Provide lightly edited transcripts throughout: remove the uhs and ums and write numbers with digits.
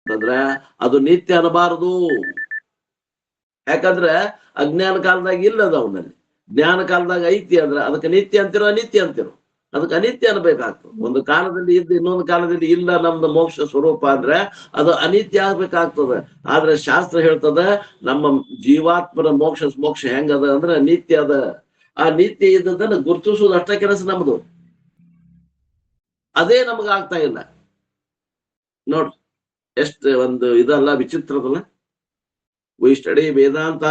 ಅಂತಂದ್ರೆ ಅದು ನಿತ್ಯ ಅನ್ನಬಾರದು. ಯಾಕಂದ್ರೆ ಅಜ್ಞಾನ ಕಾಲದಾಗ ಇಲ್ಲದ ಅವನಲ್ಲಿ, ಜ್ಞಾನ ಕಾಲದಾಗ ಐತಿ ಅಂದ್ರೆ ಅದಕ್ಕೆ ನಿತ್ಯ ಅಂತಿರೋ ಅನಿತ್ಯ ಅಂತಿರೋ, ಅದಕ್ಕೆ ಅನಿತ್ಯ ಅನ್ಬೇಕಾಗ್ತದೆ. ಒಂದು ಕಾಲದಲ್ಲಿ ಇದ್ದು ಇನ್ನೊಂದು ಕಾಲದಲ್ಲಿ ಇಲ್ಲ ನಮ್ದು ಮೋಕ್ಷ ಸ್ವರೂಪ ಅಂದ್ರೆ ಅದು ಅನಿತ್ಯ ಆಗ್ಬೇಕಾಗ್ತದೆ. ಆದ್ರೆ ಶಾಸ್ತ್ರ ಹೇಳ್ತದ ನಮ್ಮ ಜೀವಾತ್ಮರ ಮೋಕ್ಷ ಹೆಂಗದ ಅಂದ್ರೆ ನಿತ್ಯ ಅದ. ಆ ನಿತ್ಯ ಇದ್ದದನ್ನ ಗುರುತಿಸುವುದು ಅಷ್ಟ ಕೆಲಸ ನಮ್ದು, ಅದೇ ನಮಗ ಆಗ್ತಾ ಇಲ್ಲ ನೋಡ್ರಿ. ಎಷ್ಟು ಒಂದು ಇದಲ್ಲ, ವಿಚಿತ್ರದಲ್ಲ. We study Vedanta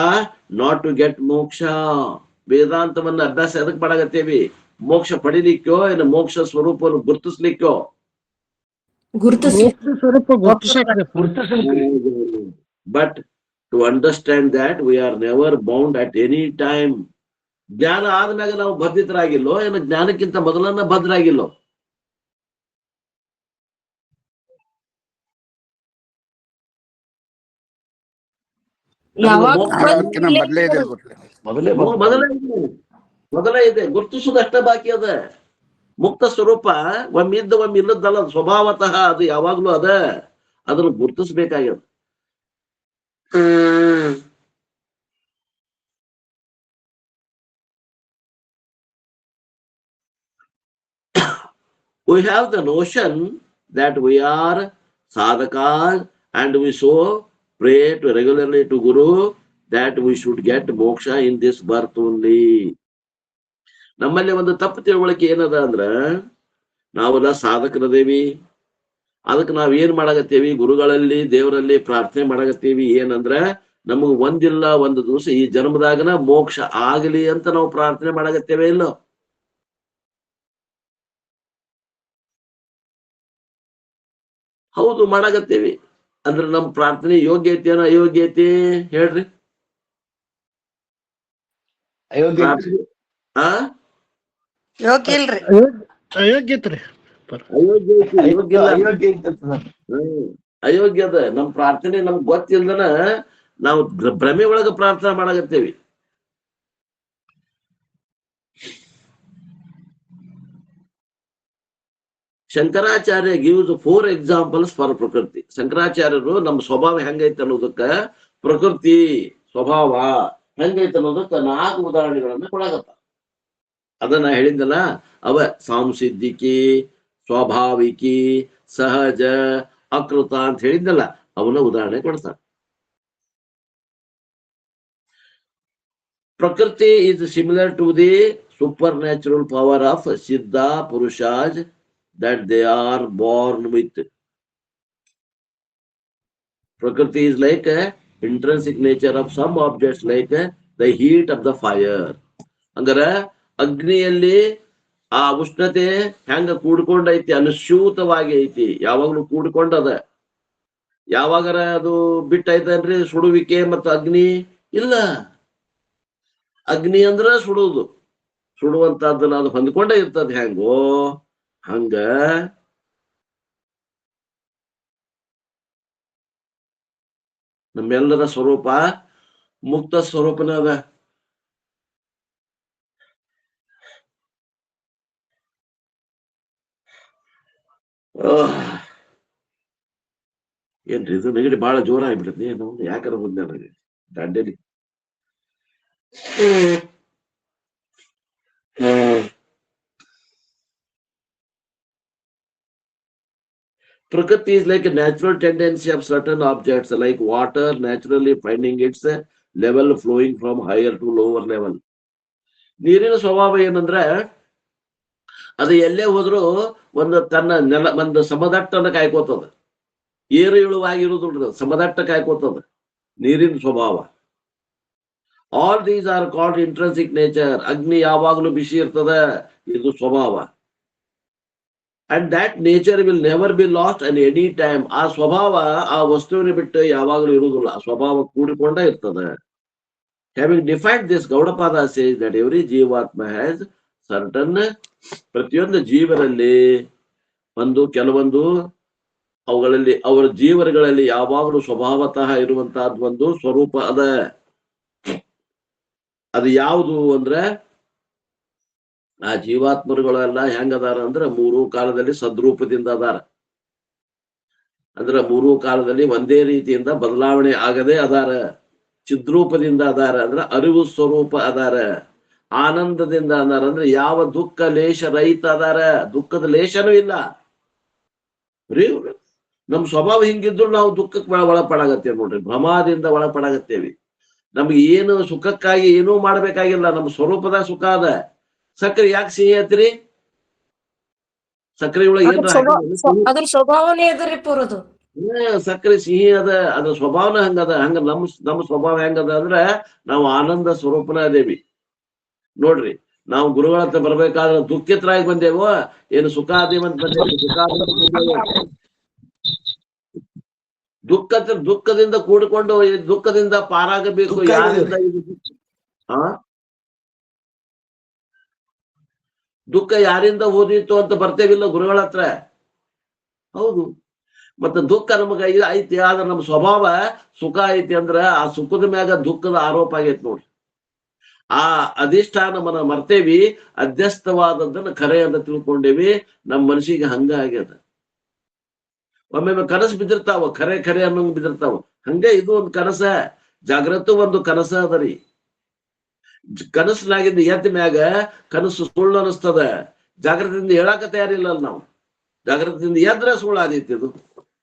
not to get moksha. ವೇದಾಂತವನ್ನ ಅಭ್ಯಾಸ ಎದಕ್ ಮಾಡಾಕತ್ತೇವಿ? ಮೋಕ್ಷ ಪಡಿಲಿಕ್ಕೋ ಏನು ಮೋಕ್ಷ ಸ್ವರೂಪವನ್ನು ಗುರುತಿಸ್ಲಿಕ್ಕೋ? But to understand that we are never bound at any time. ಜ್ಞಾನ ಆದ್ಮ್ಯಾಗ ನಾವು ಬದ್ಧಿತರಾಗಿಲ್ಲೋ ಏನು ಜ್ಞಾನಕ್ಕಿಂತ ಮೊದಲನ್ನ ಭದ್ರಾಗಿಲ್ಲೋ? ಮೊದಲೇ ಇದೆ, ಗುರುತಿಸುವುದು ಅಷ್ಟ ಬಾಕಿ ಅದ. ಮುಕ್ತ ಸ್ವರೂಪ ಒಮ್ಮಿದ್ದ ಒಮ್ಮೆ ಇಲ್ಲದಲ್ಲ, ಸ್ವಭಾವತಃ ಅದು ಯಾವಾಗ್ಲೂ ಅದ. ಅದನ್ನು ಗುರುತಿಸ್ಬೇಕಾಗ್ಯದ. We have the notion that we are sadhakas and we so pray to regularly to Guru that we should get moksha in this birth only. ನಮ್ಮಲ್ಲಿ ಒಂದು ತಪ್ಪು ತಿಳುವಳಿಕೆ ಏನದ ಅಂದ್ರ, ನಾವೆಲ್ಲ ಸಾಧಕರದೇವಿ, ಅದಕ್ಕೆ ನಾವ್ ಏನ್ ಮಾಡಾಕತ್ತೇವಿ? ಗುರುಗಳಲ್ಲಿ ದೇವರಲ್ಲಿ ಪ್ರಾರ್ಥನೆ ಮಾಡಾಕತ್ತೇವಿ. ಏನಂದ್ರ ನಮಗ್ ಒಂದಿಲ್ಲ ಒಂದು ದಿವಸ ಈ ಜನ್ಮದಾಗನ ಮೋಕ್ಷ ಆಗಲಿ ಅಂತ ನಾವು ಪ್ರಾರ್ಥನೆ ಮಾಡಾಕತ್ತೇವೆ. ಇಲ್ಲೋ? ಹೌದು, ಮಾಡಾಕತ್ತೇವಿ. ಅಂದ್ರೆ ನಮ್ ಪ್ರಾರ್ಥನೆ ಯೋಗ್ಯ ಐತಿ ಏನೋ ಅಯೋಗ್ಯ ಐತಿ ಹೇಳ್ರಿ? ಅಯೋಗ್ಯದ ನಮ್ ಪ್ರಾರ್ಥನೆ ನಮ್ಗ್ ಗೊತ್ತಿಲ್ದನ ನಾವು ಭ್ರಮೆ ಒಳಗ ಪ್ರಾರ್ಥನೆ ಮಾಡಾಕತ್ತೇವಿ. ಶಂಕರಾಚಾರ್ಯ ಗಿವ್ಸ್ 4 examples ಫಾರ್ ಪ್ರಕೃತಿ. ಶಂಕರಾಚಾರ್ಯರು ನಮ್ಮ ಸ್ವಭಾವ ಹೆಂಗೈತೆ ಅನ್ನೋದಕ್ಕ, ಪ್ರಕೃತಿ ಸ್ವಭಾವ ಹೆಂಗೈತೆ ಅನ್ನೋದಕ್ಕ 4 ಉದಾಹರಣೆಗಳನ್ನ ಕೊಡಾಕತ್ತ. ಅದನ್ನ ಹೇಳಿದ್ದಲ್ಲ, ಅವ ಸಾಂಸಿದ್ಧಿಕಿ, ಸ್ವಾಭಾವಿಕಿ, ಸಹಜ, ಅಕೃತ ಅಂತ ಹೇಳಿದ್ದಲ್ಲ, ಅವನ ಉದಾಹರಣೆ ಕೊಡ್ತಾನೆ. ಪ್ರಕೃತಿ is similar to the supernatural power of Siddha Purushas that they are born with. Prakriti is like a intrinsic nature of some objects, like the heat of the fire. ಅಂದ್ರೆ ಅಗ್ನಿಯಲ್ಲಿ ಆ ಉಷ್ಣತೆ ಹೆಂಗ ಕೂಡ್ಕೊಂಡೈತಿ, ಅನುಸ್ಯೂತವಾಗಿ ಐತಿ, ಯಾವಾಗ್ಲೂ ಕೂಡ್ಕೊಂಡದ. ಯಾವಾಗರ ಅದು ಬಿಟ್ಟೈತನ್ರಿ ಸುಡುವಿಕೆ ಮತ್ತು ಅಗ್ನಿ ಇಲ್ಲ. ಅಗ್ನಿ ಅಂದ್ರ ಸುಡುವುದು, ಸುಡುವಂತದ್ದನ್ನ ಅದು ಹೊಂದ್ಕೊಂಡೇ ಇರ್ತದ. ಹೆಂಗೋ ಹಂಗ ನಮ್ಮೆಲ್ಲರ ಸ್ವರೂಪ ಮುಕ್ತ ಸ್ವರೂಪನ ಅದ. ಏನ್ರಿ ಇದು ನೆಗಡಿ ಬಹಳ ಜೋರ ಆಗ್ಬಿಟ್ಟೈತಿ. ಏನು ಯಾಕಾರ ಬಂದ ನನಗೆ Dandeli. Prakriti is like a natural tendency of certain objects, like water naturally finding its level flowing from higher to lower level. ನೀರಿನ ಸ್ವಭಾವ ಏನಂದ್ರ ಅದು ಎಲ್ಲೇ ಹೋದ್ರು ಒಂದು ತನ್ನ ನೆಲ, ಒಂದು ಸಮದಟ್ಟನ್ನ ಕಾಯ್ಕೋತದ. ಏರು ಇಳುವಾಗಿರುವುದಿಲ್ಲ, ಸಮದಟ್ಟ ಕಾಯ್ಕೋತದ ನೀರಿನ ಸ್ವಭಾವ. All these are called intrinsic nature. ಅಗ್ನಿ ಯಾವಾಗ್ಲೂ ಬಿಸಿ ಇರ್ತದ, ಇದು ಸ್ವಭಾವ. And that nature will never be last at any time. ಆ ಸ್ವಭಾವ ಆ ವಸ್ತುವಿನ ಬಿಟ್ಟು ಯಾವಾಗ್ಲೂ ಇರುವುದಿಲ್ಲ, ಆ ಸ್ವಭಾವ ಕೂಡಿಕೊಂಡ ಇರ್ತದೆ. Having defined this, Gaudapada says that every ಜೀವಾತ್ಮ ಹ್ಯಾಸ್ ಸರ್ಟನ್, ಪ್ರತಿಯೊಂದು ಜೀವರಲ್ಲಿ ಕೆಲವೊಂದು ಅವುಗಳಲ್ಲಿ, ಅವರ ಜೀವನಗಳಲ್ಲಿ ಯಾವಾಗಲೂ ಸ್ವಭಾವತಃ ಇರುವಂತಹದ್ದು ಒಂದು ಸ್ವರೂಪ ಅದ. ಅದು ಯಾವುದು ಅಂದ್ರೆ, ಆ ಜೀವಾತ್ಮರುಗಳೆಲ್ಲ ಹೆಂಗದಾರ ಅಂದ್ರೆ 3 ಕಾಲದಲ್ಲಿ ಸದ್ರೂಪದಿಂದ ಅದಾರ. ಅಂದ್ರೆ ಮೂರು ಕಾಲದಲ್ಲಿ ಒಂದೇ ರೀತಿಯಿಂದ ಬದಲಾವಣೆ ಆಗದೆ ಅದಾರ. ಚಿದ್ರೂಪದಿಂದ ಅದಾರ ಅಂದ್ರೆ ಅರಿವು ಸ್ವರೂಪ ಅದಾರ. ಆನಂದದಿಂದ ಅದಾರ ಅಂದ್ರೆ ಯಾವ ದುಃಖ ಲೇಷ ರಹಿತ ಅದಾರ, ದುಃಖದ ಲೇಷನೂ ಇಲ್ಲ. ನಮ್ ಸ್ವಭಾವ ಹಿಂಗಿದ್ರು ನಾವು ದುಃಖಕ್ಕೆ ಒಳಪಡಾಗತ್ತೇವೆ ನೋಡ್ರಿ, ಭ್ರಮಾದಿಂದ ಒಳಪಡಾಗತ್ತೇವಿ. ನಮ್ಗೆ ಏನು ಸುಖಕ್ಕಾಗಿ ಏನೂ ಮಾಡ್ಬೇಕಾಗಿಲ್ಲ, ನಮ್ಮ ಸ್ವರೂಪದಾಗ ಸುಖ ಅದ. ಸಕ್ಕರೆ ಯಾಕೆ ಸಿಹಿ ಐತ್ರಿ? ಸಕ್ಕರೆ ಒಳಗೆ ಅದ್ರ ಸ್ವಭಾವನೇ ಅದರಿ ಪೂರದು. ಸಕ್ಕರೆ ಸಿಹಿ ಅದ, ಅದ್ರ ಸ್ವಭಾವನ ಹಂಗದ. ಹಂಗ ನಮ್ಮ ಸ್ವಭಾವ ಹೆಂಗದ ಅಂದ್ರೆ ನಾವು ಆನಂದ ಸ್ವರೂಪನ ಅದೇವಿ ನೋಡ್ರಿ. ನಾವು ಗುರುಗಳ ಹತ್ರ ಬರ್ಬೇಕಾದ್ರೆ ದುಃಖಿತರಾಗಿ ಬಂದೇವೋ ಏನು ಸುಖ ಆದೇವಂತ ಬಂದೇವಿ? ದುಃಖದಿಂದ ಕೂಡಿಕೊಂಡು ದುಃಖದಿಂದ ಪಾರಾಗಬೇಕು. ಯಾರಿಂದ ದುಃಖ ಯಾರಿಂದ ಓದಿತ್ತು ಅಂತ ಬರ್ತೇವಿಲ್ಲ ಗುರುಗಳ ಹತ್ರ. ಹೌದು, ಮತ್ತೆ ದುಃಖ ನಮಗ ಐತಿ, ಆದ್ರೆ ನಮ್ಮ ಸ್ವಭಾವ ಸುಖ ಐತಿ ಅಂದ್ರ ಆ ಸುಖದ ಮ್ಯಾಗ ದುಃಖದ ಆರೋಪ ಆಗೈತಿ ನೋಡ್ರಿ. ಆ ಅಧಿಷ್ಠಾನ ಮರ್ತೇವಿ, ಅಧ್ಯಸ್ಥವಾದದ್ದನ್ನ ಖರೆ ಅಂತ ತಿಳ್ಕೊಂಡೇವಿ. ನಮ್ಮ ಮನಸ್ಸಿಗೆ ಹಂಗ ಆಗ್ಯದ. ಒಮ್ಮೆ ಕನಸು ಬಿದ್ದಿರ್ತಾವ, ಖರೆ ಖರೆ ಅನ್ನೋಂಗ್ ಬಿದ್ದಿರ್ತಾವ. ಹಂಗೆ ಇದು ಒಂದು ಕನಸ, ಜಾಗ್ರತ ಒಂದು ಕನಸ ಅದರಿ. ಕನಸಿನಾಗಿಂದ ಎದ್ದ ಮ್ಯಾಗ ಕನಸು ಸುಳ್ಳು ಅನಿಸ್ತದ. ಜಾಗ್ರತೆಯಿಂದ ಹೇಳಾಕ ತಯಾರಿಲ್ಲ ನಾವು. ಜಾಗ್ರತೆಯಿಂದ ಎದ್ರೆ ಸುಳ್ಳು ಆದೈತಿ. ಇದು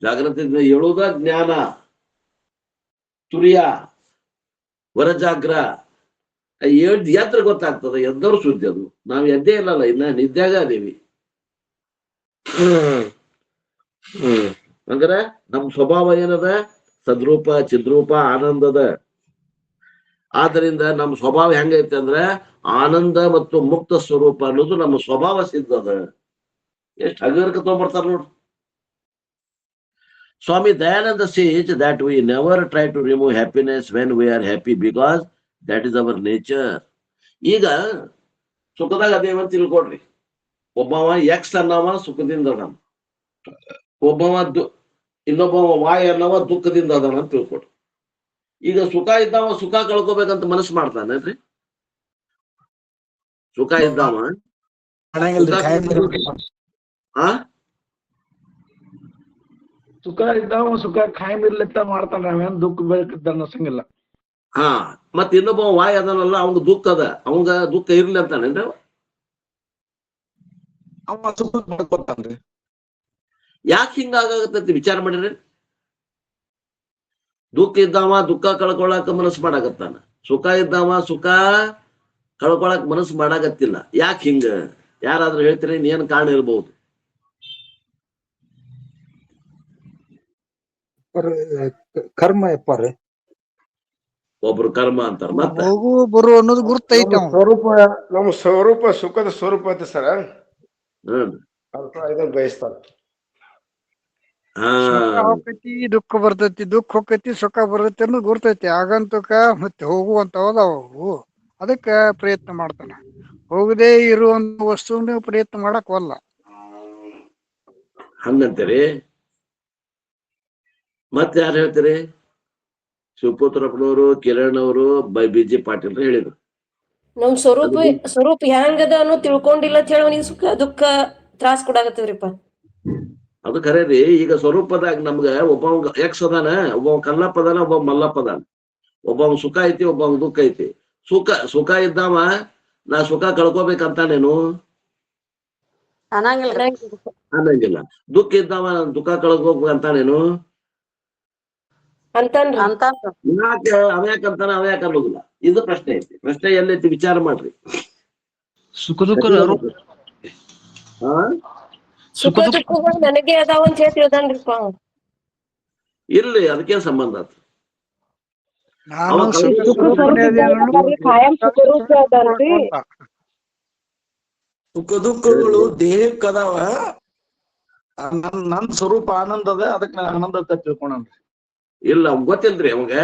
ಜಾಗ್ರತೆಯಿಂದ ಹೇಳುವುದ ಜ್ಞಾನ, ತುರಿಯ ವರಜಾಗ್ರ. ಎದ್ರ ಗೊತ್ತಾಗ್ತದ, ಎದ್ದವ್ರು ಸುದ್ದಿ ಅದು. ನಾವ್ ಎದ್ದೇ ಇಲ್ಲಲ್ಲ, ಇನ್ನ ನಿದ್ದಾಗ ಅದೇವಿ. ಅಂದ್ರೆ ನಮ್ ಸ್ವಭಾವ ಏನದ? ಸದ್ರೂಪ, ಚಿದ್ರೂಪ, ಆನಂದದ. ಆದ್ದರಿಂದ ನಮ್ಮ ಸ್ವಭಾವ ಹೆಂಗೈತೆ ಅಂದ್ರೆ ಆನಂದ ಮತ್ತು ಮುಕ್ತ ಸ್ವರೂಪ ಅನ್ನೋದು ನಮ್ಮ ಸ್ವಭಾವ ಸಿದ್ಧದ. ಎಷ್ಟು ಹಗರ್ಕ ತಗೊಂಡ್ಬರ್ತಾರ ನೋಡ್ರಿ. Swami Dayananda says that we never try to remove happiness when we are happy because that is our nature. ಈಗ ಸುಖದಾಗ ಅದೇವಂತ ತಿಳ್ಕೊಡ್ರಿ. ಒಬ್ಬವ ಎಕ್ಸ್ ಅನ್ನವ ಸುಖದಿಂದ ಅದಾನ, ಒಬ್ಬವ ಇನ್ನೊಬ್ಬವ ವಾಯ್ ಅನ್ನವ ದುಃಖದಿಂದ ಅದಾನ ಅಂತ ತಿಳ್ಕೊಡ್ರಿ. ಈಗ ಸುಖ ಇದ್ದಾವ ಸುಖ ಕಳ್ಕೊಬೇಕಂತ ಮನಸ್ಸು ಮಾಡ್ತಾನೇನ್ರಿ? ಸುಖ ಇದ್ದಾವ ಸುಖ ಇದ್ದಾವ ಸುಖ ಖಾಯಮಿರ್ಲಿತ್ತ ಮಾಡ್ತಾನ, ನಾವೇನ್ ದುಃಖ ಬೇಕಿದ್ದ ಅನ್ನಸಂಗಿಲ್ಲ. ಮತ್ ಇನ್ನೊಬ್ಬ ವಾಯ್ ಅದನಲ್ಲ, ಅವಂಗ ದುಃಖ ಅದ, ಅವಂಗ ದುಃಖ ಇರ್ಲಿ ಅಂತಾನೇನ್ರಿ? ಅವ ಸುಖ ಮಾಡ್ಕೊತಾನ್ರಿ. ಯಾಕೆ ಹಿಂಗಾಗತ್ತಂತ ವಿಚಾರ ಮಾಡಿರಿ. ದುಃಖ ಇದ್ದಾವ ದುಃಖ ಕಳ್ಕೊಳಕ್ ಮನಸ್ಸು ಮಾಡಾಕತ್ತಾನ, ಸುಖ ಇದ್ದಾವ ಸುಖ ಕಳ್ಕೊಳಕ್ ಮನಸ್ಸು ಮಾಡಾಕತ್ತಿಲ್ಲ. ಯಾಕೆ ಹಿಂಗ? ಯಾರಾದ್ರೂ ಹೇಳ್ತೀರಿ? ಏನ್ ಕಾರಣ ಇರ್ಬಹುದು? ಕರ್ಮ ಯಪ್ಪಾರಿ. ಒಬ್ರು ಕರ್ಮ ಅಂತಾರ, ಮತ್ತೆ ಹೋಗು ಬರು ಅನ್ನೋದು ಗುರ್ತೈತಿ. ನಮ್ಮ ಸ್ವರೂಪ ಸುಖದ ಸ್ವರೂಪ ಐತಿ ಸರ. ಬಯಸ್ತಾರ. ಹೋಗತಿ ದುಃಖ ಬರ್ತೈತಿ, ದುಃಖ ಹೋಗತಿ, ಸುಖ ಬರ್ತೈತಿ ಅನ್ನೋದು ಗುರ್ತೈತಿ. ಆಗಂತುಕ ಮತ್ತೆ ಹೋಗುವಂತವದವು. ಅದಕ್ಕ ಪ್ರಯತ್ನ ಮಾಡ್ತಾನ. ಹೋಗದೆ ಇರುವಂತ ವಸ್ತುನ ಪ್ರಯತ್ನ ಮಾಡಕ್ ಒಲ್ಲ. ಹಂಗಂತೀರಿ? ಮತ್ತೆ ಯಾರು ಹೇಳ್ತೀರಿ? ಶಿವಪುತ್ರಪ್ಪನವರು, ಕಿರಣ್ ಅವರು, ಬಿ.ಜೆ. ಪಾಟೀಲ್ ಹೇಳಿದ್ರು. ನಮ್ ಸ್ವರೂಪ ಹೆಂಗದ ಅನ್ನೋ ತಿಳ್ಕೊಂಡಿಲ್ಲ ಅಂತ ಹೇಳಿ ಅವನಿಗೆ ಸುಖ ದುಃಖ ತ್ರಾಸ್ ಕೊಡಾಕತ್ತದ್ರಿಪ್ಪ. ಅದು ಖರೆ ರೀ. ಈಗ ಸ್ವರೂಪದಾಗ ನಮ್ಗ ಒಬ್ಬ ಎಕ್ಸ್ ಅದಾನ, ಒಬ್ಬ ಕಲ್ಲಪ್ಪ ಅದಾನ, ಒಬ್ಬ ಮಲ್ಲಪ್ಪ ಅದಾನ. ಒಬ್ಬ ಸುಖ ಐತಿ, ಒಬ್ಬ ದುಃಖ ಐತಿ. ಸುಖ ಇದ್ದಾವ ನಾ ಸುಖ ಕಳ್ಕೊಬೇಕಂತಾನೇನು? ಅನ್ನಂಗಿಲ್ಲ. ದುಃಖ ಇದ್ದಾವ ದುಃಖ ಕಳ್ಕೊಬೇಕಂತಾನೇನು? ಯಾಕೆ ಅವ್ಯಾಕಂತಾನ, ಅವ್ಯಾಕ ಅನ್ನೋದಿಲ್ಲ. ಇದು ಪ್ರಶ್ನೆ ಐತಿ. ಪ್ರಶ್ನೆ ಎಲ್ಲೈತಿ ವಿಚಾರ ಮಾಡ್ರಿ. ಸುಖ ದುಃಖಗಳು ನನಗೆ ಅದಾವ ಅಂತ ಹೇಳ್ತಿದ್ದಾನ್ರಿಪ್ಪ. ಇರ್ಲಿ, ಅದಕ್ಕೇನ್ ಸಂಬಂಧ ಆತ? ಸುಖ ದುಃಖಗಳು ದೇಹಕ್ಕೆ ಅದಾವ. ನನ್ ಸ್ವರೂಪ ಆನಂದ ಅದ, ಅದಕ್ಕೆ ನಾನು ಆನಂದ ಅಂತ ತಿಳ್ಕೊಂಡ್ರಿ. ಇಲ್ಲ, ಗೊತ್ತಿಲ್ರಿ ಅವಾಗ.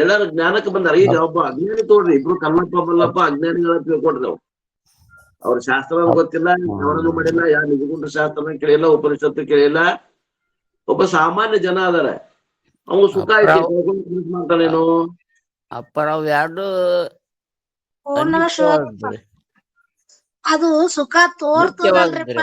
ಎಲ್ಲಾರು ಜ್ಞಾನಕ್ಕೆ ಬಂದಾರ. ಈಗ ಒಬ್ಬ ಅಜ್ಞಾನಿ ತೋಡ್ರಿ, ಇಬ್ರು ಕಲ್ಲಪ್ಪ ಮಲ್ಲಪ್ಪ ಅಜ್ಞಾನಿಗಳ ತಿಳ್ಕೊಡ್ರಿ. ನಾವು ಅವ್ರ ಶಾಸ್ತ್ರ ಗೊತ್ತಿಲ್ಲ, ಅವರನ್ನು ಮಾಡಿಲ್ಲ, ಯಾ ನಿಜಗುಂಡ ಶಾಸ್ತ್ರನ ಕೇಳಿಲ್ಲ, ಉಪನಿಷತ್ತು ಕೇಳಿಲ್ಲ. ಒಬ್ಬ ಸಾಮಾನ್ಯ ಜನ ಅದಾರ. ಅವ್ನು ಸುಖ ಐತಿ ಮಾಡ್ತಾನೇನು? ಅಪ್ಪರಾವ್ ಎರಡು ಅದು ಸುಖ ತೋರ್ತದಲ್ರಿಪ್ಪ.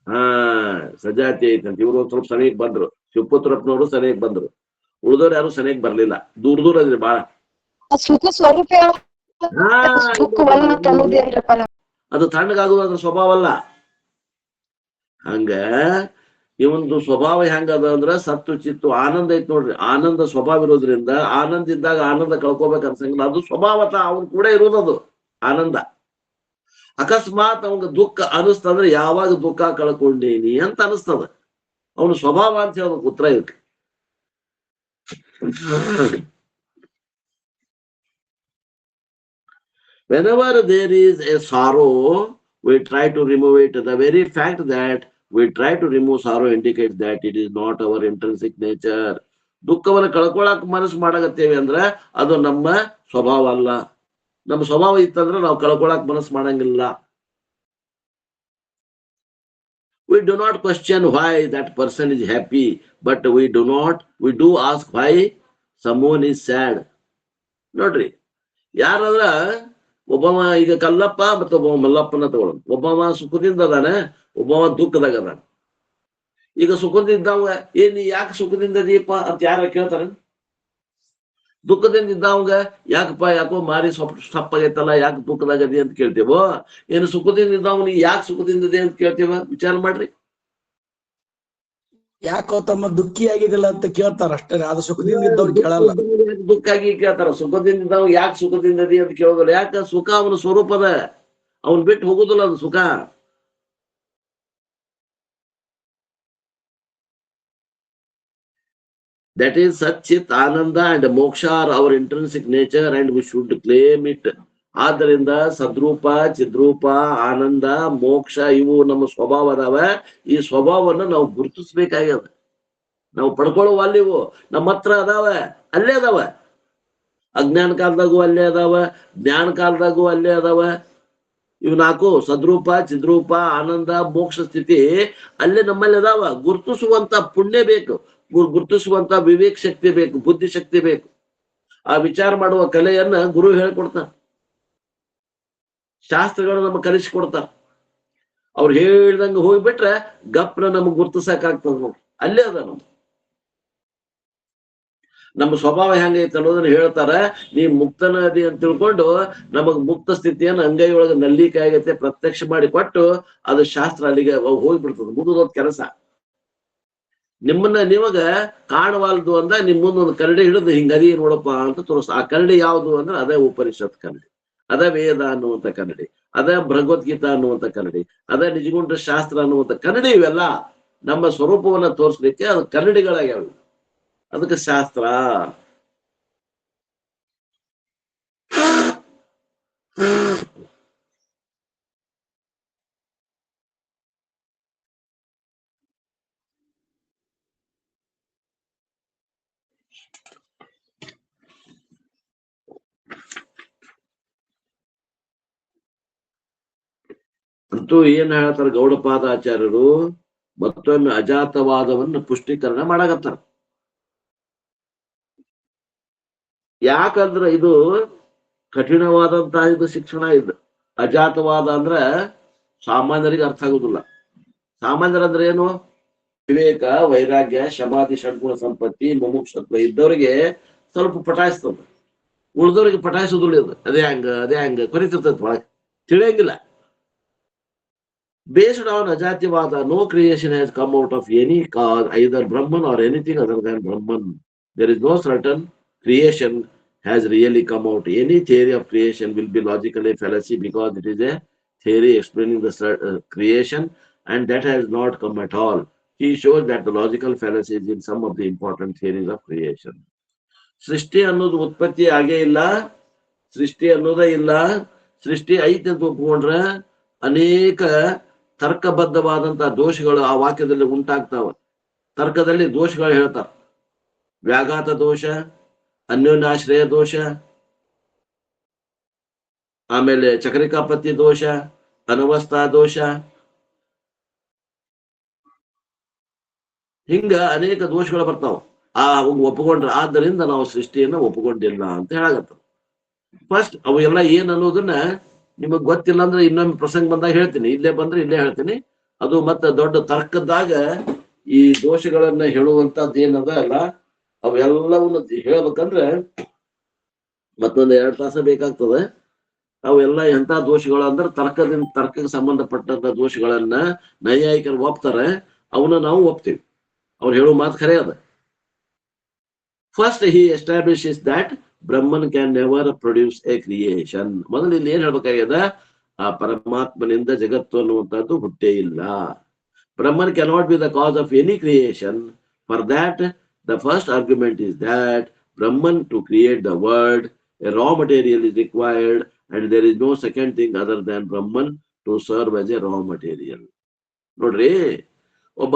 ಹಾ ಸಜಾತಿ ಐತಂತ. ಇವ್ರು ಸ್ವಲ್ಪ ಸನಿಗ್ ಬಂದ್ರು, ಶಿವಪುತ್ರಪ್ಪನವರು ಸನಿಗ್ ಬಂದ್ರು, ಉಳಿದವ್ರು ಯಾರು ಸನಿಗ್ ಬರ್ಲಿಲ್ಲ. ದೂರ ದೂರ ಅದ್ರಿ ಬಾಳ. ಸುಖ ಸ್ವರೂಪ ಹಾ ಸುಖವನ್ನ ತನ್ನುವುದೇನ್ರಪ್ಪ ಅದು ತಣ್ಣಗಾಗುವ ಅದ್ರ ಸ್ವಭಾವ ಅಲ್ಲ. ಹಂಗ ಇವೊಂದು ಸ್ವಭಾವ ಹೆಂಗದ ಅಂದ್ರ ಸತ್ತು ಚಿತ್ತು ಆನಂದ ಐತ್ ನೋಡ್ರಿ. ಆನಂದ ಸ್ವಭಾವ ಇರೋದ್ರಿಂದ ಆನಂದ ಇದ್ದಾಗ ಆನಂದ ಕಳ್ಕೊಬೇಕು ಅನ್ಸಂಗಿಲ್ಲ. ಅದು ಸ್ವಭಾವತ ಅವನ್ ಕೂಡ ಇರೋದದು ಆನಂದ. ಅಕಸ್ಮಾತ್ ಅವಂಗ ದುಃಖ ಅನಿಸ್ತಂದ್ರೆ ಯಾವಾಗ ದುಃಖ ಕಳ್ಕೊಂಡೀನಿ ಅಂತ ಅನಿಸ್ತದ. ಅವನ ಸ್ವಭಾವ ಅಂತ ಹೇಳ್ಬೇಕು ಉತ್ತರ ಇದಕ್ಕೆ. Whenever there is a sorrow, we try to remove it. The very fact that we try to remove sorrow indicates that it is not our intrinsic nature. ದುಃಖವನ್ನು ಕಳ್ಕೊಳಕ್ ಮನಸ್ಸು ಮಾಡಕತ್ತೇವೆ ಅಂದ್ರೆ ಅದು ನಮ್ಮ ಸ್ವಭಾವ ಅಲ್ಲ. ನಮ್ಮ ಸ್ವಭಾವ ಇತ್ತಂದ್ರೆ ನಾವು ಕಳ್ಕೊಳಕ್ ಮನಸ್ಸು ಮಾಡಂಗಿಲ್ಲ. We do not question why that person is happy, but we do ask why someone is sad. ನೋಡ್ರಿ, ಯಾರಾದ್ರ ಒಬ್ಬವ ಈಗ ಕಲ್ಲಪ್ಪ ಮತ್ತು ಒಬ್ಬವ ಮಲ್ಲಪ್ಪನ ತಗೊಳ್ಳೋದು. ಒಬ್ಬವ ಸುಖದಿಂದ ಅದಾನೆ, ಒಬ್ಬವ ದುಃಖದಾಗ ಅದಾನ. ಈಗ ಸುಖದಿಂದ ಇದ್ದವಂಗ ನೀ ಯಾಕೆ ಸುಖದಿಂದ ಇದೀಯಪ್ಪ ಅಂತ ಯಾರ ಕೇಳ್ತಾರ? ದುಃಖದಿಂದ ಇದ್ದವಂಗ ಯಾಕೋ ಮಾರಿ ಸಪ್ಪಗೈತಲ್ಲ, ಯಾಕೆ ದುಃಖದಾಗ ಅದಿ ಅಂತ ಕೇಳ್ತೇವೋ? ಏನು ಸುಖದಿಂದ ಇದ್ದವ್ ನೀ ಯಾಕೆ ಸುಖದಿಂದ ಇದೆ ಅಂತ ಕೇಳ್ತೇವ? ವಿಚಾರ ಮಾಡ್ರಿ. ಯಾಕೋ ತಮ್ಮ ದುಃಖಿ ಆಗಿದಿಲ್ಲ ಅಂತ ಕೇಳ್ತಾರ ಅಷ್ಟೇ. ಅದು ಸುಖದಿಂದ ಇದ್ದವ್ರು ಕೇಳಲ್ಲ. ದುಃಖ ಆಗಿ ಕೇಳ್ತಾರ. ಸುಖದಿಂದ ಇದ್ದವ್ ಯಾಕೆ ಸುಖದಿಂದ ಅದಿ ಅಂತ ಕೇಳೋದಿಲ್ಲ. ಯಾಕ? ಸುಖ ಅವನ ಸ್ವರೂಪದ, ಅವನ್ ಬಿಟ್ಟು ಹೋಗುದಿಲ್ಲ ಅದು ಸುಖ. That is Satchit, Ananda and Moksha are our intrinsic nature and we should claim it. ಆದ್ದರಿಂದ ಸದ್ರೂಪ, ಚಿದ್ರೂಪ, ಆನಂದ, ಮೋಕ್ಷ ಇವು ನಮ್ಮ ಸ್ವಭಾವ ಅದಾವ. ಈ ಸ್ವಭಾವವನ್ನು ನಾವು ಗುರುತಿಸ್ಬೇಕಾಗ್ಯದ. ನಾವು ಪಡ್ಕೊಳ್ಳುವ ಅಲ್ಲಿವು ನಮ್ಮ ಹತ್ರ ಅದಾವ, ಅಲ್ಲೇ ಅದಾವ. ಅಜ್ಞಾನ ಕಾಲದಾಗೂ ಅಲ್ಲೇ ಅದಾವ, ಜ್ಞಾನ ಕಾಲದಾಗೂ ಅಲ್ಲೇ ಅದಾವ. ಇವ್ ನಾಲ್ಕು ಸದ್ರೂಪ, ಚಿದ್ರೂಪ, ಆನಂದ, ಮೋಕ್ಷ ಸ್ಥಿತಿ ಅಲ್ಲೇ ನಮ್ಮಲ್ಲಿ ಅದಾವ. ಗುರುತಿಸುವಂತ ಪುಣ್ಯ ಬೇಕು, ಗುರುತಿಸುವಂತ ವಿವೇಕ ಶಕ್ತಿ ಬೇಕು, ಬುದ್ಧಿ ಶಕ್ತಿ ಬೇಕು. ಆ ವಿಚಾರ ಮಾಡುವ ಕಲೆಯನ್ನ ಗುರು ಹೇಳ್ಕೊಡ್ತಾರ, ಶಾಸ್ತ್ರಗಳು ನಮಗೆ ಕಲಿಸಿಕೊಡ್ತಾರ. ಅವ್ರು ಹೇಳ್ದಂಗ ಹೋಗ್ಬಿಟ್ರೆ ಗಪ್ನ ನಮಗ್ ಗುರ್ತಿಸಕ್ಕಾಗ್ತದ ನೋಡಿ. ಅಲ್ಲೇ ಅದ ನಮ್ಮ ಸ್ವಭಾವ ಹೆಂಗೈತೆ ಅನ್ನೋದನ್ನ ಹೇಳ್ತಾರ. ನೀ ಮುಕ್ತನದಿ ಅಂತ ತಿಳ್ಕೊಂಡು ನಮಗ್ ಮುಕ್ತ ಸ್ಥಿತಿಯನ್ನ ಅಂಗೈ ಒಳಗ ನಲ್ಲಿಕಾಯಿ ಆಗೈತೆ ಪ್ರತ್ಯಕ್ಷ ಮಾಡಿ ಕೊಟ್ಟು ಅದು ಶಾಸ್ತ್ರ ಅಲ್ಲಿಗೆ ಹೋಗ್ಬಿಡ್ತದ. ಮುಗಿದೋದ್ ಕೆಲಸ. ನಿಮಗ ಕಾಣವಾಲ್ದು ಅಂದ ನಿಮ್ ಮುಂದೊಂದು ಕರಡಿ ಹಿಡಿದು ಹಿಂಗದಿ ನೋಡಪ್ಪ ಅಂತ ತೋರಿಸ್ತ. ಆ ಕರಡಿ ಯಾವುದು ಅಂದ್ರೆ ಅದೇ ಉಪನಿಷತ್ ಕರಡಿ, ಅದೇ ವೇದ ಅನ್ನುವಂತ ಕನ್ನಡಿ, ಅದೇ ಭಗವದ್ಗೀತಾ ಅನ್ನುವಂತ ಕನ್ನಡಿ, ಅದೇ ನಿಜಗುಂಡ ಶಾಸ್ತ್ರ ಅನ್ನುವಂತ ಕನ್ನಡಿ. ಇವೆಲ್ಲ ನಮ್ಮ ಸ್ವರೂಪವನ್ನ ತೋರಿಸ್ಲಿಕ್ಕೆ ಅದು ಕನ್ನಡಿಗಳಾಗ್ಯಾವ. ಅದಕ್ಕೆ ಶಾಸ್ತ್ರ. ಅಂತೂ ಏನ್ ಹೇಳ್ತಾರ ಗೌಡಪಾದಾಚಾರ್ಯರು, ಮತ್ತೊಮ್ಮೆ ಅಜಾತವಾದವನ್ನು ಪುಷ್ಟೀಕರಣ ಮಾಡಕತ್ತಾರ. ಯಾಕಂದ್ರ ಇದು ಕಠಿಣವಾದಂತಹ ಇದು ಶಿಕ್ಷಣ. ಇದು ಅಜಾತವಾದ ಅಂದ್ರ ಸಾಮಾನ್ಯರಿಗೆ ಅರ್ಥ ಆಗುದಿಲ್ಲ. ಸಾಮಾನ್ಯರಂದ್ರೆ ಏನು? ವಿವೇಕ, ವೈರಾಗ್ಯ, ಶಮಾಧಿ, ಷಡ್ಗುಣ ಸಂಪತ್ತಿ, ಮುಮುಕ್ಷತ್ವ ಇದ್ದವರಿಗೆ ಸ್ವಲ್ಪ ಪಟಾಯಿಸ್ತದ. ಉಳಿದವರಿಗೆ ಪಟಾಯಿಸೋದಿಲ್ಲ. ಇದು ಅದೇ ಹಂಗ ಕರಿತಿರ್ತೈತಿ, ಒಳಗೆ ತಿಳಿಯಂಗಿಲ್ಲ. Based on Ajativada, no creation has come out of any cause, either Brahman or anything other than Brahman. There is no certain creation has really come out. Any theory of creation will be logically fallacy because it is a theory explaining the creation, and that has not come at all. He shows that the logical fallacy is in some of the important theories of creation. ಸೃಷ್ಟಿ ಅನ್ನೋದು ಉತ್ಪತ್ತಿ ಆಗೇ ಇಲ್ಲ, ಸೃಷ್ಟಿ ಅನ್ನೋದೇ ಇಲ್ಲ. ಸೃಷ್ಟಿ ಐತೆ ಅಂತ ಒಪ್ಕೊಂಡ್ರೆ ಅನೇಕ ತರ್ಕಬದ್ಧವಾದಂತಹ ದೋಷಗಳು ಆ ವಾಕ್ಯದಲ್ಲಿ ಉಂಟಾಗ್ತಾವ. ತರ್ಕದಲ್ಲಿ ದೋಷಗಳು ಹೇಳ್ತಾರ. ವ್ಯಾಘಾತ ದೋಷ, ಅನ್ಯೋನ್ಯಾಶ್ರಯ ದೋಷ, ಆಮೇಲೆ ಚಕ್ರಿಕಾಪತ್ತಿ ದೋಷ, ಅನವಸ್ಥಾ ದೋಷ, ಹಿಂಗ ಅನೇಕ ದೋಷಗಳು ಬರ್ತಾವ. ಒಪ್ಪಿಕೊಂಡ್ರೆ ಆದ್ದರಿಂದ ನಾವು ಸೃಷ್ಟಿಯನ್ನ ಒಪ್ಪಿಕೊಂಡಿಲ್ಲ ಅಂತ ಹೇಳಾಗತ್ತ. ಫಸ್ಟ್ ಅವು ಎಲ್ಲ ಏನ್ ಅನ್ನೋದನ್ನ ನಿಮಗ್ ಗೊತ್ತಿಲ್ಲ ಅಂದ್ರೆ ಇನ್ನೊಮ್ಮೆ ಪ್ರಸಂಗ ಬಂದಾಗ ಹೇಳ್ತೀನಿ. ಇಲ್ಲೇ ಬಂದ್ರೆ ಇಲ್ಲೇ ಹೇಳ್ತೀನಿ. ಅದು ಮತ್ತೆ ದೊಡ್ಡ ತರ್ಕದಾಗ ಈ ದೋಷಗಳನ್ನ ಹೇಳುವಂತದ್ದು ಏನದ ಅಲ್ಲ ಅವೆಲ್ಲವನ್ನು ಹೇಳ್ಬೇಕಂದ್ರೆ ಮತ್ತೊಂದು 2 ತಾಸು ಬೇಕಾಗ್ತದೆ. ಅವೆಲ್ಲ ಎಂತ ದೋಷಗಳು ಅಂದ್ರೆ ತರ್ಕಕ್ಕೆ ಸಂಬಂಧಪಟ್ಟಂತ ದೋಷಗಳನ್ನ ನೈಯಾಯಿಕರು ಒಪ್ತಾರೆ, ಅವನ್ನ ನಾವು ಒಪ್ತೀವಿ. ಅವ್ರು ಹೇಳೋ ಮಾತು ಖರೆ ಅದ. First he establishes that Brahman can never produce a creation. ಮೊದಲು ಇಲ್ಲಿ ಏನ್ ಹೇಳ್ಬೇಕಾಗ್ಯದ, ಆ ಪರಮಾತ್ಮನಿಂದ ಜಗತ್ತು ಅನ್ನುವಂಥದ್ದು ಹುಟ್ಟೇ ಇಲ್ಲ. Brahman cannot be the cause of any creation. For that, the first argument is that Brahman to create the world, a raw material is required, and there is no second thing other than Brahman to serve as a raw material. ನೋಡ್ರಿ, ಒಬ್ಬ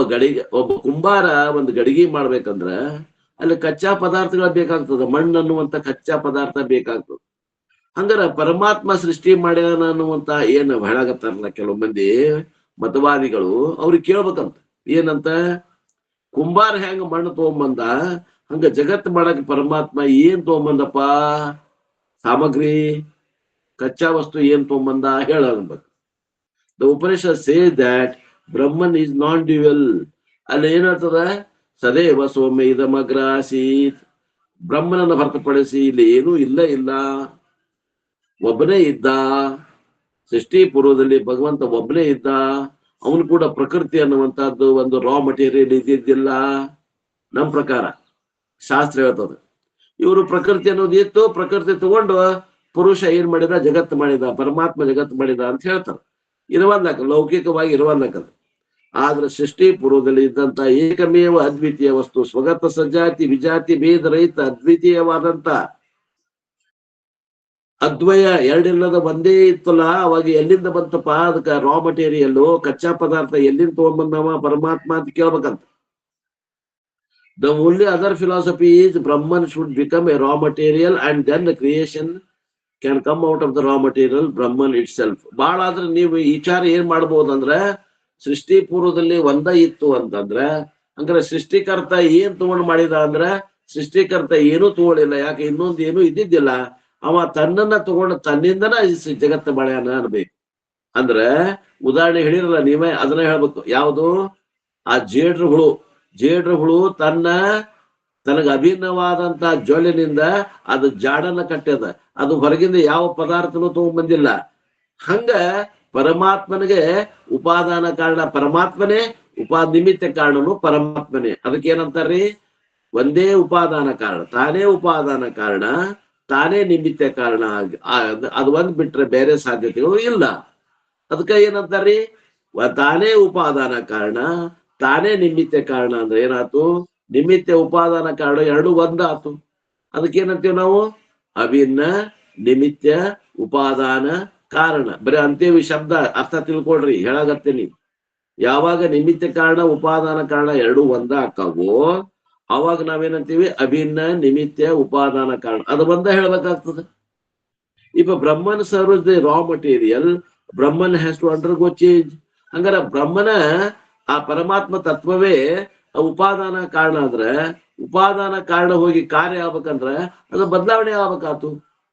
ಕುಂಬಾರ ಒಂದು ಗಡಿಗೆ ಮಾಡ್ಬೇಕಂದ್ರ ಅಲ್ಲಿ ಕಚ್ಚಾ ಪದಾರ್ಥಗಳು ಬೇಕಾಗ್ತದೆ. ಮಣ್ಣು ಅನ್ನುವಂತ ಕಚ್ಚಾ ಪದಾರ್ಥ ಬೇಕಾಗ್ತದೆ. ಹಂಗಾರ ಪರಮಾತ್ಮ ಸೃಷ್ಟಿ ಮಾಡ್ಯಾನ ಅನ್ನುವಂತ ಏನ್ ಹೇಳಾಗತ್ತಾರಲ್ಲ ಕೆಲವು ಮಂದಿ ಮತವಾದಿಗಳು, ಅವ್ರಿಗೆ ಕೇಳ್ಬೇಕಂತ ಏನಂತ, ಕುಂಬಾರ ಹೆಂಗ ಮಣ್ಣು ತಗೊಂಬಂದ ಹಂಗ ಜಗತ್ ಮಾಡಕ್ ಪರಮಾತ್ಮ ಏನ್ ತಗೊಂಬಂದಪ್ಪ, ಸಾಮಗ್ರಿ ಕಚ್ಚಾ ವಸ್ತು ಏನ್ ತಗೊಂಬಂದ ಹೇಳಬೇಕು. The Upanishad says that Brahman is non dual. ಅಲ್ಲಿ ಏನಾಗ್ತದ, ಸದೇವ ಸೌಮ್ಯ ಇದಮಗ್ರ ಆಸೀತ್. ಬ್ರಹ್ಮನನ್ನು ಹೊರತುಪಡಿಸಿ ಇಲ್ಲಿ ಏನೂ ಇಲ್ಲ, ಒಬ್ಬನೇ ಇದ್ದ. ಸೃಷ್ಟಿ ಪೂರ್ವದಲ್ಲಿ ಭಗವಂತ ಒಬ್ಬನೇ ಇದ್ದ. ಅವನು ಕೂಡ ಪ್ರಕೃತಿ ಅನ್ನುವಂತಹದ್ದು ಒಂದು ರಾ ಮಟೀರಿಯಲ್ ಇದ್ದಿದ್ದಿಲ್ಲ. ನಮ್ ಪ್ರಕಾರ ಶಾಸ್ತ್ರ ಹೇಳ್ತದೆ ಇವರು ಪ್ರಕೃತಿ ಅನ್ನೋದು ಇತ್ತು, ಪ್ರಕೃತಿ ತಗೊಂಡು ಪುರುಷ ಏನ್ ಮಾಡಿದ, ಜಗತ್ತು ಮಾಡಿದ, ಪರಮಾತ್ಮ ಜಗತ್ತು ಮಾಡಿದ ಅಂತ ಹೇಳ್ತಾರೆ. ಇರುವಲ್ಲಕ ಲೌಕಿಕವಾಗಿ ಇರುವಲ್ಲಕದು. ಆದ್ರೆ ಸೃಷ್ಟಿ ಪೂರ್ವದಲ್ಲಿ ಇದ್ದಂತ ಏಕಮೇವ ಅದ್ವಿತೀಯ ವಸ್ತು, ಸ್ವಗತ ಸಜಾತಿ ವಿಜಾತಿ ಭೇದ ರಹಿತ ಅದ್ವಿತೀಯವಾದಂತ ಅದ್ವಯ ಎರಡಿಲ್ಲದ ಒಂದೇ ಇತ್ತಲ್ಲ. ಅವಾಗ ಎಲ್ಲಿಂದ ಬಂತಪ್ಪ ಅದಕ್ಕೆ ರಾ ಮಟೀರಿಯಲ್ ಕಚ್ಚಾ ಪದಾರ್ಥ ಎಲ್ಲಿಂದ ತಗೊಂಡ್ಬಂದವ ಪರಮಾತ್ಮ ಅಂತ ಕೇಳ್ಬೇಕಂತ. The only other philosophy is Brahman should become a raw material and then the creation can come out of the raw material Brahman itself. ಬಹಳ ಆದ್ರೆ ನೀವು ವಿಚಾರ ಏನ್ ಮಾಡ್ಬೋದಂದ್ರೆ, ಸೃಷ್ಟಿ ಪೂರ್ವದಲ್ಲಿ ಒಂದ ಇತ್ತು ಅಂತಂದ್ರೆ ಹಂಗಾರೆ ಸೃಷ್ಟಿಕರ್ತ ಏನ್ ತಗೊಂಡು ಮಾಡಿದ ಅಂದ್ರೆ ಸೃಷ್ಟಿಕರ್ತ ಏನೂ ತಗೊಳ್ಳಿಲ್ಲ. ಯಾಕೆ, ಇನ್ನೊಂದು ಏನು ಇದ್ದಿದ್ದಿಲ್ಲ. ಅವ ತನ್ನನ್ನ ತಗೊಂಡು ತನ್ನಿಂದನ ಜಗತ್ತ ಮಾಡ್ಯಾನ ಅನ್ಬೇಕು. ಅಂದ್ರೆ ಉದಾಹರಣೆ ಹೇಳಿರಲ್ಲ ನೀವೇ, ಅದನ್ನ ಹೇಳ್ಬೇಕು. ಯಾವುದು, ಆ ಜೇಡ್ರ ಹುಳು ತನಗ ಅಭಿನ್ನವಾದಂತ ಜ್ವಲಿನಿಂದ ಅದು ಜಾಡನ್ನ ಕಟ್ಟ್ಯದ. ಅದು ಹೊರಗಿಂದ ಯಾವ ಪದಾರ್ಥನೂ ತಗೊಂಡ್ಬಂದಿಲ್ಲ. ಹಂಗ ಪರಮಾತ್ಮನಿಗೆ ಉಪಾದಾನ ಕಾರಣ ಪರಮಾತ್ಮನೇ, ನಿಮಿತ್ತ ಕಾರಣನು ಪರಮಾತ್ಮನೇ. ಅದಕ್ಕೆ ಏನಂತಾರ್ರಿ, ಒಂದೇ ಉಪಾದಾನ ಕಾರಣ, ತಾನೇ ಉಪಾದಾನ ಕಾರಣ, ತಾನೇ ನಿಮಿತ್ತ ಕಾರಣ. ಅದು ಒಂದ್ ಬಿಟ್ರೆ ಬೇರೆ ಸಾಧ್ಯತೆಗಳು ಇಲ್ಲ. ಅದಕ್ಕೆ ಏನಂತಾರ್ರಿ, ತಾನೇ ಉಪಾದಾನ ಕಾರಣ, ತಾನೇ ನಿಮಿತ್ತ ಕಾರಣ ಅಂದ್ರೆ ಏನಾಯ್ತು, ನಿಮಿತ್ತ ಉಪಾದಾನ ಕಾರಣ ಎರಡು ಒಂದಾತು. ಅದಕ್ಕೇನಂತೀವಿ ನಾವು, ಅಭಿನ್ನ ನಿಮಿತ್ತ ಉಪಾದಾನ ಕಾರಣ. ಬರೀ ಅಂತೇವಿ ಶಬ್ದ ಅರ್ಥ ತಿಳ್ಕೊಳ್ರಿ, ಹೇಳಾಗತ್ತೇನಿ. ಯಾವಾಗ ನಿಮಿತ್ತ ಕಾರಣ ಉಪಾದಾನ ಕಾರಣ ಎರಡು ಒಂದ ಆಕಾವೋ ಅವಾಗ ನಾವೇನಂತೀವಿ, ಅಭಿನ್ನ ನಿಮಿತ್ತ ಉಪಾದಾನ ಕಾರಣ. ಅದು ಒಂದ ಹೇಳ್ಬೇಕಾಗ್ತದೆ. If Brahman serves the raw material, Brahman has to undergo change. ಹಂಗಾರ ಬ್ರಹ್ಮನ ಆ ಪರಮಾತ್ಮ ತತ್ವವೇ ಉಪಾದಾನ ಕಾರಣ ಅಂದ್ರೆ, ಉಪಾದಾನ ಕಾರಣ ಹೋಗಿ ಕಾರ್ಯ ಆಗ್ಬೇಕಂದ್ರೆ ಅದು ಬದಲಾವಣೆ ಆಗ್ಬೇಕಾತು.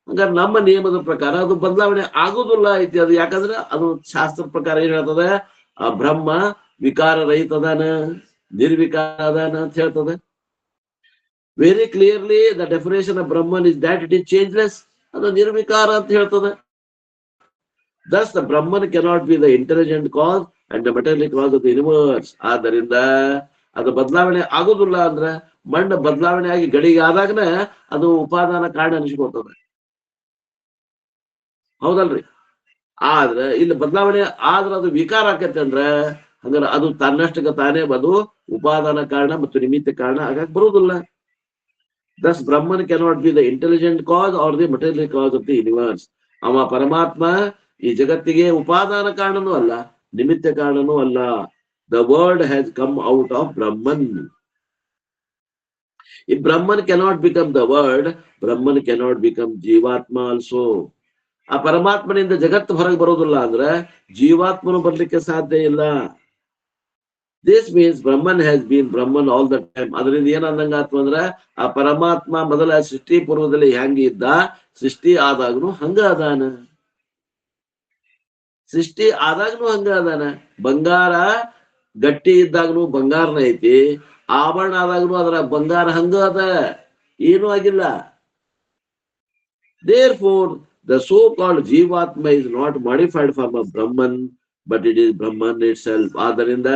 ಹಂಗಾರೆ ನಮ್ಮ ನಿಯಮದ ಪ್ರಕಾರ ಅದು ಬದಲಾವಣೆ ಆಗುದಿಲ್ಲ ಐತಿ. ಅದು ಯಾಕಂದ್ರೆ ಅದು ಶಾಸ್ತ್ರ ಪ್ರಕಾರ ಏನ್ ಹೇಳ್ತದೆ, ಆ ಬ್ರಹ್ಮ ವಿಕಾರ ರಹಿತ ಅದಾನ, ನಿರ್ವಿಕಾರ ಅದಾನ ಅಂತ ಹೇಳ್ತದೆ. Very clearly the definition of Brahman is that it is changeless. ಅದು ನಿರ್ವಿಕಾರ ಅಂತ ಹೇಳ್ತದೆ. Thus the Brahman cannot be the intelligent cause and the material cause of the universe. ಆದ್ದರಿಂದ ಅದು ಬದಲಾವಣೆ ಆಗುದಿಲ್ಲ. ಅಂದ್ರೆ ಮಣ್ಣು ಬದಲಾವಣೆ ಆಗಿ ಗಡಿಗೆ ಆದಾಗನ ಅದು ಉಪಾದಾನ ಕಾರಣ ಅನಿಸ್ಕೊಳ್ತದೆ, ಹೌದಲ್ರಿ? ಆದ್ರೆ ಇಲ್ಲಿ ಬದಲಾವಣೆ ಆದ್ರೆ ಅದು ವಿಕಾರ ಆಕೈತೆ ಅಂದ್ರೆ ಹಂಗಾರೆ ಅದು ತನ್ನಷ್ಟಕ್ಕೆ ತಾನೇ ಅದು ಉಪಾದಾನ ಕಾರಣ ಮತ್ತು ನಿಮಿತ್ತ ಕಾರಣ ಆಗಕ್ ಬರುವುದಿಲ್ಲ. Thus Brahman cannot be the intelligent cause or the material cause of the universe. ಅವ ಪರಮಾತ್ಮ ಈ ಜಗತ್ತಿಗೆ ಉಪಾದಾನ ಕಾರಣನೂ ಅಲ್ಲ, ನಿಮಿತ್ತ ಕಾರಣನೂ ಅಲ್ಲ. The world has come out of Brahman. If Brahman cannot become the world, Brahman cannot become Jivatma also. ಆ ಪರಮಾತ್ಮನಿಂದ ಜಗತ್ತು ಹೊರಗೆ ಬರೋದಿಲ್ಲ ಅಂದ್ರೆ ಜೀವಾತ್ಮನು ಬರ್ಲಿಕ್ಕೆ ಸಾಧ್ಯ ಇಲ್ಲ. This means Brahman has been Brahman all the time. ಅದರಿಂದ ಏನಂದಂಗಾತ್ಮ ಅಂದ್ರೆ ಆ ಪರಮಾತ್ಮ ಮೊದಲ ಸೃಷ್ಟಿ ಪೂರ್ವದಲ್ಲಿ ಹೆಂಗ ಇದ್ದ, ಸೃಷ್ಟಿ ಆದಾಗನು ಹಂಗ ಅದಾನ. ಸೃಷ್ಟಿ ಆದಾಗ್ನು ಹಂಗ ಅದಾನ. ಬಂಗಾರ ಗಟ್ಟಿ ಇದ್ದಾಗ್ನು ಬಂಗಾರನ ಐತಿ, ಆಭರಣ ಆದಾಗ್ನು ಅದ್ರ ಬಂಗಾರ ಹಂಗ ಅದ, ಏನೂ ಆಗಿಲ್ಲ. Therefore, the so-called Jivatma is not modified from a Brahman, but it is Brahman itself. ಆದ್ದರಿಂದ